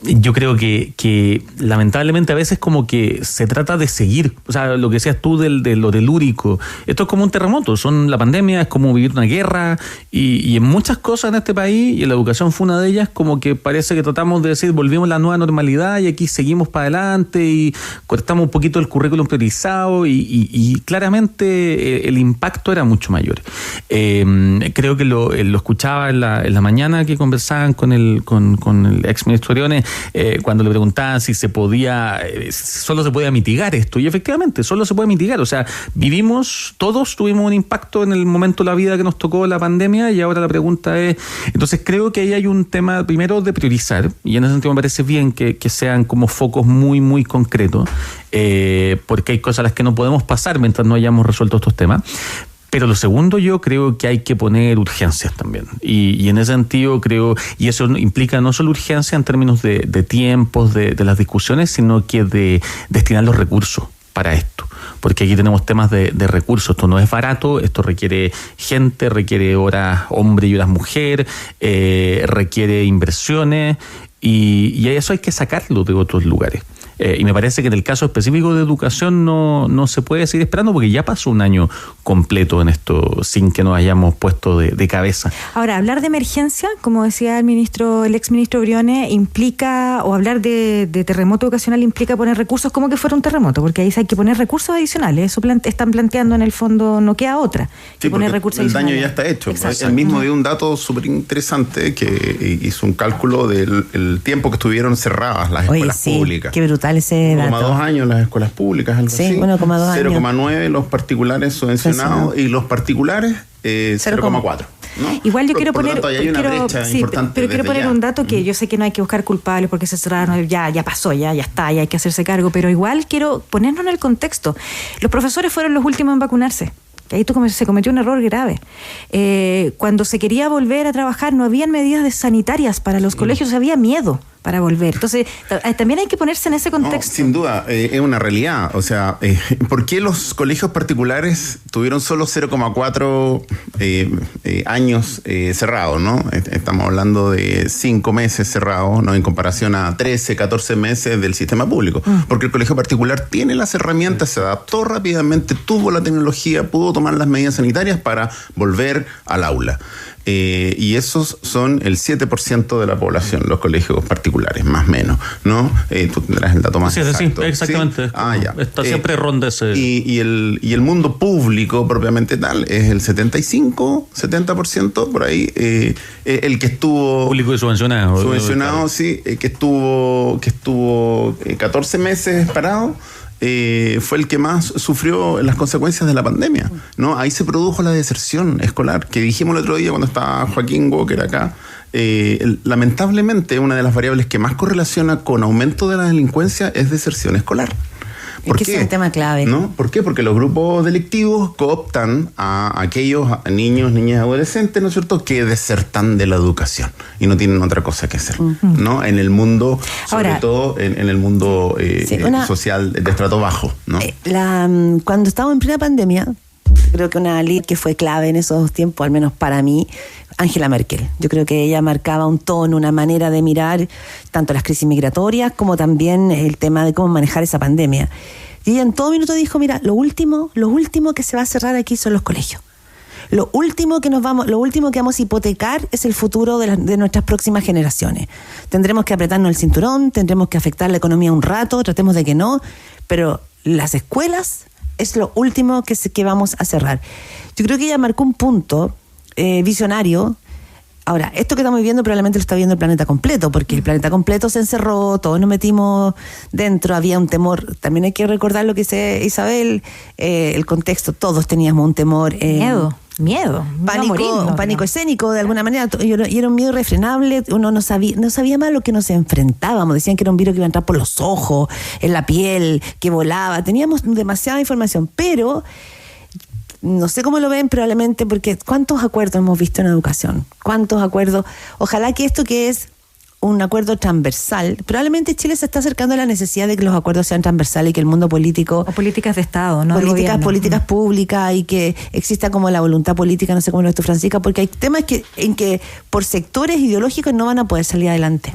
Speaker 4: Yo creo que lamentablemente a veces como que se trata de seguir. O sea, lo que decías tú de lo telúrico. Esto es como un terremoto. La pandemia es como vivir una guerra. Y en muchas cosas en este país, y la educación fue una de ellas, como que parece que tratamos de decir, volvimos a la nueva normalidad y aquí seguimos para adelante y cortamos un poquito el currículum priorizado y claramente el impacto era mucho mayor. Creo que lo escuchaba en la mañana que conversaban con el ex ministro Briones, cuando le preguntaban si solo se podía mitigar esto, y efectivamente solo se puede mitigar. O sea, todos tuvimos un impacto en el momento de la vida que nos tocó la pandemia, y ahora la pregunta es, entonces creo que ahí hay un tema primero de priorizar, y en ese sentido me parece bien que sean como focos muy muy concretos, porque hay cosas a las que no podemos pasar mientras no hayamos resuelto estos temas. Pero lo segundo, yo creo que hay que poner urgencias también. Y en ese sentido creo, y eso implica no solo urgencia en términos de tiempos, de las discusiones, sino que de destinar los recursos para esto. Porque aquí tenemos temas de recursos. Esto no es barato, esto requiere gente, requiere horas hombre y horas mujer, requiere inversiones, y eso hay que sacarlo de otros lugares. Y me parece que en el caso específico de educación no se puede seguir esperando, porque ya pasó un año completo en esto sin que nos hayamos puesto de cabeza.
Speaker 1: Ahora, hablar de emergencia, como decía el ex ministro Briones, implica, o hablar de terremoto educacional implica poner recursos como que fuera un terremoto, porque ahí hay que poner recursos adicionales. Eso están planteando en el fondo, no queda otra.
Speaker 5: Sí,
Speaker 1: poner recursos
Speaker 5: el
Speaker 1: adicionales.
Speaker 5: daño ya está hecho.
Speaker 1: Exacto.
Speaker 5: Él mismo dio un dato súper interesante, que hizo un cálculo del tiempo que estuvieron cerradas las escuelas públicas.
Speaker 2: Qué brutal ese dato.
Speaker 5: 1,2 años las escuelas públicas, algo así.
Speaker 2: 1,2 años.
Speaker 5: 0,9 los particulares subvencionados, y los particulares 0,4. ¿no?
Speaker 1: Igual yo quiero
Speaker 5: por
Speaker 1: poner,
Speaker 5: lo tanto, hay una brecha importante,
Speaker 1: pero quiero poner
Speaker 5: ya
Speaker 1: un dato que yo sé que no hay que buscar culpables porque se cerraron, ya pasó, ya está, ya hay que hacerse cargo, pero igual quiero ponernos en el contexto. Los profesores fueron los últimos en vacunarse. Ahí se cometió un error grave. Cuando se quería volver a trabajar no habían medidas sanitarias para los colegios, había miedo para volver. Entonces, también hay que ponerse en ese contexto.
Speaker 5: No, sin duda, es una realidad. O sea, ¿por qué los colegios particulares tuvieron solo 0,4 años cerrados, ¿no? Estamos hablando de 5 meses cerrados, ¿no? En comparación a 13, 14 meses del sistema público. Porque el colegio particular tiene las herramientas, se adaptó rápidamente, tuvo la tecnología, pudo tomar las medidas sanitarias para volver al aula. Y esos son el 7% de la población, los colegios particulares, más o menos, ¿no? Tú tendrás el dato más exacto.
Speaker 4: Sí, exactamente.
Speaker 5: ¿Sí?
Speaker 4: Ya. Está siempre ronda ese.
Speaker 5: Y el mundo público propiamente tal es el 75-70% por ahí, el que estuvo
Speaker 4: público y subvencionado.
Speaker 5: Subvencionado, sí, que estuvo 14 meses parado. Fue el que más sufrió las consecuencias de la pandemia, ¿no? Ahí se produjo la deserción escolar, que dijimos el otro día cuando estaba Joaquín Walker acá. Lamentablemente, una de las variables que más correlaciona con aumento de la delincuencia es deserción escolar.
Speaker 2: ¿Por qué? Es un tema clave.
Speaker 5: ¿No? ¿Por qué? Porque los grupos delictivos cooptan a aquellos niños, niñas y adolescentes, ¿no es cierto?, que desertan de la educación y no tienen otra cosa que hacer, ¿no? En el mundo, sobre todo en el mundo social de estrato bajo, ¿no?
Speaker 2: Cuando estábamos en plena pandemia, creo que una líder que fue clave en esos tiempos, al menos para mí, Angela Merkel. Yo creo que ella marcaba un tono, una manera de mirar tanto las crisis migratorias como también el tema de cómo manejar esa pandemia. Y ella en todo minuto dijo, mira, lo último que se va a cerrar aquí son los colegios. Lo último que vamos a hipotecar es el futuro de nuestras próximas generaciones. Tendremos que apretarnos el cinturón, tendremos que afectar la economía un rato, tratemos de que no, pero las escuelas es lo último que vamos a cerrar. Yo creo que ella marcó un punto visionario. Ahora, esto que estamos viviendo probablemente lo está viendo el planeta completo, porque el planeta completo se encerró, todos nos metimos dentro, había un temor. También hay que recordar lo que dice Isabel, el contexto, todos teníamos un temor.
Speaker 1: Miedo.
Speaker 2: Pánico escénico de alguna manera, y era un miedo irrefrenable. Uno no sabía más lo que nos enfrentábamos. Decían que era un virus que iba a entrar por los ojos, en la piel, que volaba. Teníamos demasiada información, pero no sé cómo lo ven, probablemente porque ¿cuántos acuerdos hemos visto en educación? ¿Cuántos acuerdos? Ojalá que esto que es un acuerdo transversal. Probablemente Chile se está acercando a la necesidad de que los acuerdos sean transversales y que el mundo político...
Speaker 1: O políticas de Estado, ¿no?
Speaker 2: Políticas públicas y que exista como la voluntad política, no sé cómo lo dijo Francisca, porque hay temas en que por sectores ideológicos no van a poder salir adelante.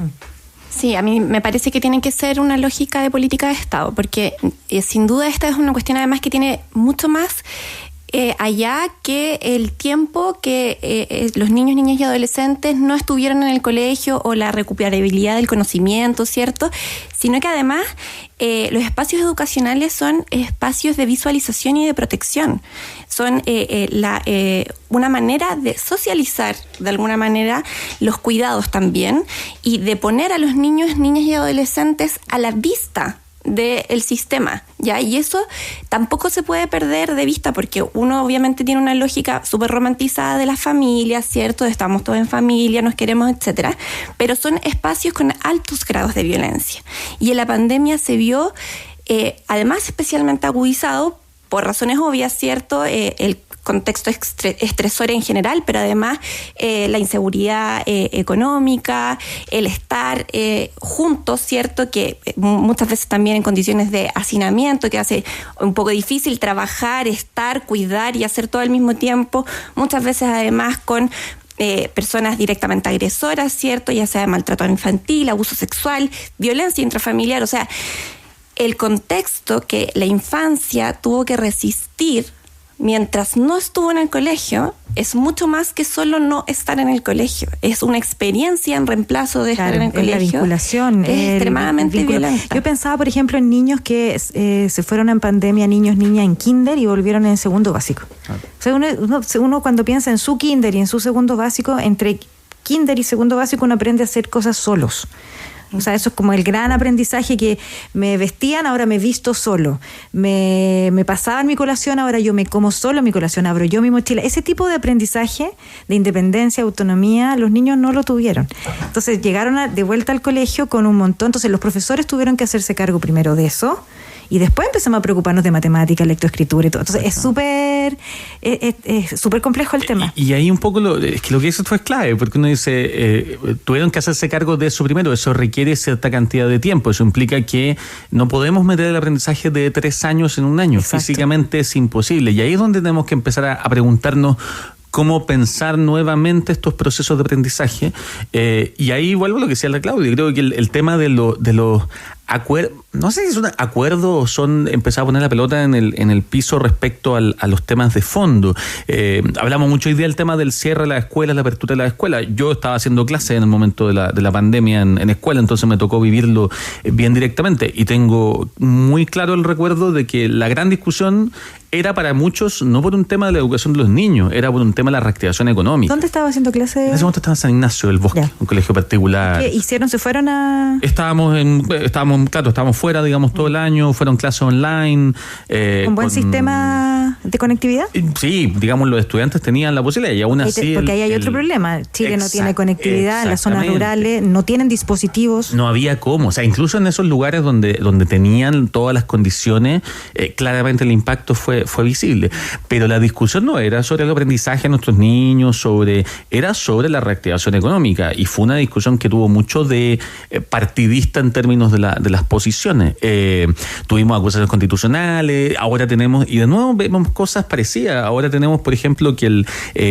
Speaker 3: Sí, a mí me parece que tiene que ser una lógica de política de Estado, porque sin duda esta es una cuestión además que tiene mucho más allá que el tiempo que los niños, niñas y adolescentes no estuvieron en el colegio o la recuperabilidad del conocimiento, ¿cierto? Sino que además los espacios educacionales son espacios de visualización y de protección. Son una manera de socializar, de alguna manera, los cuidados también y de poner a los niños, niñas y adolescentes a la vista del sistema, ¿ya? Y eso tampoco se puede perder de vista porque uno obviamente tiene una lógica súper romantizada de las familias, ¿cierto? Estamos todos en familia, nos queremos, etcétera, pero son espacios con altos grados de violencia. Y en la pandemia se vio, además especialmente agudizado, por razones obvias, ¿cierto? El contexto estresor en general, pero además la inseguridad económica, el estar juntos, ¿cierto? Que muchas veces también en condiciones de hacinamiento, que hace un poco difícil trabajar, estar, cuidar y hacer todo al mismo tiempo, muchas veces además con personas directamente agresoras, ¿cierto? Ya sea maltrato infantil, abuso sexual, violencia intrafamiliar, o sea, el contexto que la infancia tuvo que resistir mientras no estuvo en el colegio es mucho más que solo no estar en el colegio. Es una experiencia en reemplazo de estar en el colegio.
Speaker 1: La vinculación.
Speaker 3: Es extremadamente violenta.
Speaker 1: Yo pensaba, por ejemplo, en niños que se fueron en pandemia, niños, niñas en kinder y volvieron en segundo básico. O sea, uno cuando piensa en su kinder y en su segundo básico, entre kinder y segundo básico uno aprende a hacer cosas solos. O sea, eso es como el gran aprendizaje, que me vestían, ahora me visto solo. Me pasaban mi colación, ahora yo me como solo mi colación, abro yo mi mochila. Ese tipo de aprendizaje, de independencia, autonomía, los niños no lo tuvieron. Entonces llegaron de vuelta al colegio con un montón. Entonces los profesores tuvieron que hacerse cargo primero de eso. Y después empezamos a preocuparnos de matemática, lectoescritura y todo. Entonces es súper complejo el tema.
Speaker 4: Y ahí un poco es que lo que dices fue clave, porque uno dice, tuvieron que hacerse cargo de eso primero. Eso requiere cierta cantidad de tiempo. Eso implica que no podemos meter el aprendizaje de 3 años en un año. Exacto. Físicamente es imposible. Y ahí es donde tenemos que empezar a preguntarnos cómo pensar nuevamente estos procesos de aprendizaje. Y ahí vuelvo a lo que decía la Claudia. Creo que el tema de los acuerdos, no sé si es un acuerdo o son empezar a poner la pelota en el piso respecto a los temas de fondo. Hablamos mucho hoy día del tema del cierre de las escuelas, la apertura de las escuelas. Yo estaba haciendo clases en el momento de la pandemia en escuela, entonces me tocó vivirlo bien directamente. Y tengo muy claro el recuerdo de que la gran discusión era para muchos no por un tema de la educación de los niños, era por un tema de la reactivación económica.
Speaker 1: ¿Dónde estaba haciendo clases?
Speaker 4: En ese momento estaba en San Ignacio del Bosque, un colegio particular.
Speaker 1: ¿Qué hicieron? ¿Se fueron a...?
Speaker 4: Estábamos fuera, digamos, todo el año, fueron clases online.
Speaker 1: ¿Un buen sistema de conectividad?
Speaker 4: Sí, digamos, los estudiantes tenían la posibilidad y aún así...
Speaker 1: Porque ahí hay otro problema. Chile no tiene conectividad, en las zonas rurales no tienen dispositivos.
Speaker 4: No había cómo, o sea, incluso en esos lugares donde tenían todas las condiciones, claramente el impacto fue visible. Pero la discusión no era sobre el aprendizaje de nuestros niños, era sobre la reactivación económica, y fue una discusión que tuvo mucho de partidista en términos de las posiciones. Tuvimos acusaciones constitucionales, ahora tenemos, y de nuevo vemos cosas parecidas. Ahora tenemos, por ejemplo, que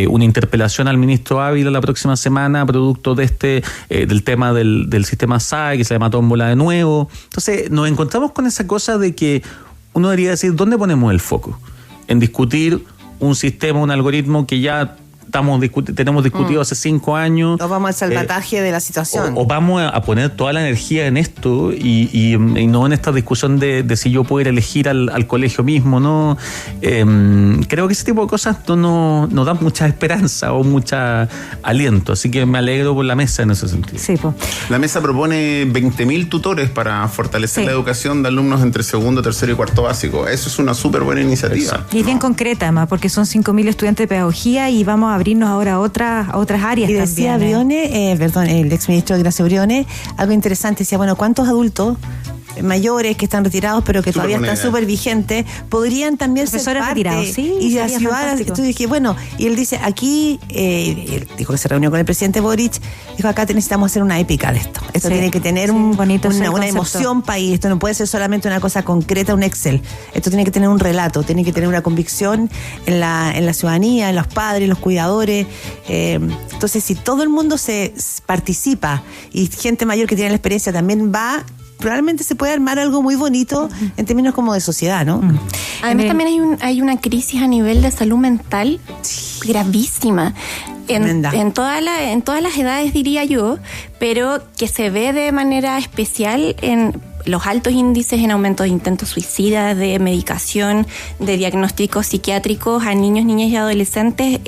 Speaker 4: una interpelación al ministro Ávila la próxima semana, producto de del tema del sistema SAE, que se llama tómbola de nuevo. Entonces nos encontramos con esa cosa de que uno debería decir, ¿dónde ponemos el foco? En discutir un sistema, un algoritmo que ya tenemos discutido hace 5 años.
Speaker 2: O vamos al salvataje de la situación.
Speaker 4: O vamos a poner toda la energía en esto y no en esta discusión de si yo puedo ir a elegir al colegio mismo, ¿no? Creo que ese tipo de cosas no dan mucha esperanza o mucha aliento. Así que me alegro por la mesa en ese sentido.
Speaker 1: Sí, po.
Speaker 5: La mesa propone 20.000 tutores para fortalecer la educación de alumnos entre segundo, tercero y cuarto básico. Eso es una súper buena iniciativa.
Speaker 4: Exacto.
Speaker 1: Y bien concreta, además, porque son 5.000 estudiantes de pedagogía y vamos a abrirnos ahora a otras áreas.
Speaker 2: Y decía
Speaker 1: también,
Speaker 2: el exministro Ignacio Briones, algo interesante, decía, bueno, ¿cuántos adultos mayores que están retirados, pero que todavía están súper vigentes, podrían también ser parte
Speaker 1: retirados, sí,
Speaker 2: y ayudar. Entonces dije, bueno, y él dice, aquí, él dijo que se reunió con el presidente Boric, dijo, acá necesitamos hacer una épica de esto. Esto tiene que tener una emoción país, esto no puede ser solamente una cosa concreta, un Excel. Esto tiene que tener un relato, tiene que tener una convicción en la ciudadanía, en los padres, los cuidadores. Entonces, si todo el mundo se participa y gente mayor que tiene la experiencia también va, probablemente se puede armar algo muy bonito en términos como de sociedad, ¿no?
Speaker 3: Además también hay una crisis a nivel de salud mental gravísima. En todas las edades, diría yo, pero que se ve de manera especial en los altos índices en aumento de intentos suicidas, de medicación, de diagnósticos psiquiátricos a niños, niñas y adolescentes,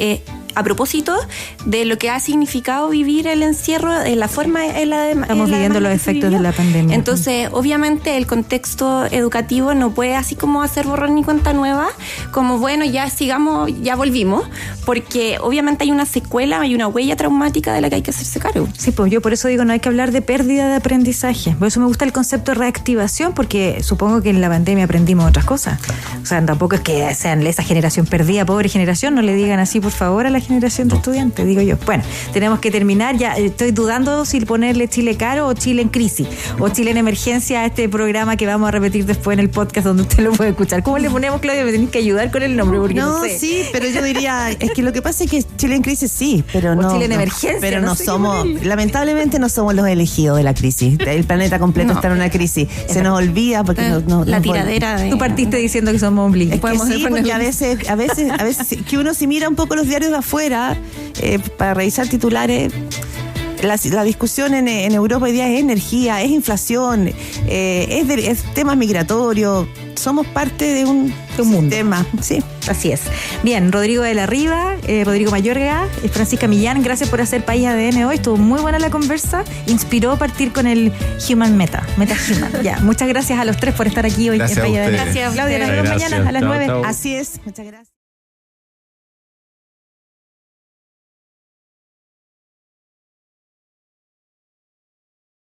Speaker 3: a propósito de lo que ha significado vivir el encierro, de la forma
Speaker 1: estamos viviendo los efectos de la pandemia.
Speaker 3: Entonces, obviamente, el contexto educativo no puede así como hacer borrón ni cuenta nueva, como bueno, ya sigamos, ya volvimos, porque obviamente hay una secuela, hay una huella traumática de la que hay que hacerse cargo.
Speaker 1: Sí, pues yo por eso digo, no hay que hablar de pérdida de aprendizaje. Por eso me gusta el concepto de reactivación, porque supongo que en la pandemia aprendimos otras cosas. O sea, tampoco es que sean esa generación perdida, pobre generación, no le digan así, por favor, a la generación de estudiantes, digo yo. Bueno, tenemos que terminar, ya estoy dudando si ponerle Chile caro o Chile en crisis, o Chile en emergencia a este programa que vamos a repetir después en el podcast donde usted lo puede escuchar. ¿Cómo le ponemos, Claudia? Me tenés que ayudar con el nombre, porque no sé.
Speaker 2: Sí, pero yo diría, es que lo que pasa es que Chile en crisis sí, pero no.
Speaker 1: Chile en emergencia.
Speaker 2: Pero no somos, lamentablemente no somos los elegidos de la crisis. El planeta completo está en una crisis. Se nos olvida porque
Speaker 3: la tiradera de...
Speaker 1: Tú partiste diciendo que somos obligados.
Speaker 2: Sí, porque a veces que uno si mira un poco los diarios de afuera para revisar titulares, la discusión en Europa hoy día es energía, es inflación, es temas migratorios. Somos parte de un sistema. Sí.
Speaker 1: Así es. Bien, Rodrigo de la Riva, Rodrigo Mayorga, Francisca Millán, gracias por hacer País ADN hoy. Estuvo muy buena la conversa. Inspiró partir con el Human Meta Human. Ya, muchas gracias a los tres por estar aquí hoy
Speaker 5: gracias
Speaker 1: en País ADN.
Speaker 3: Gracias,
Speaker 1: Claudia, nos vemos mañana a las 9.
Speaker 2: Así es. Muchas gracias.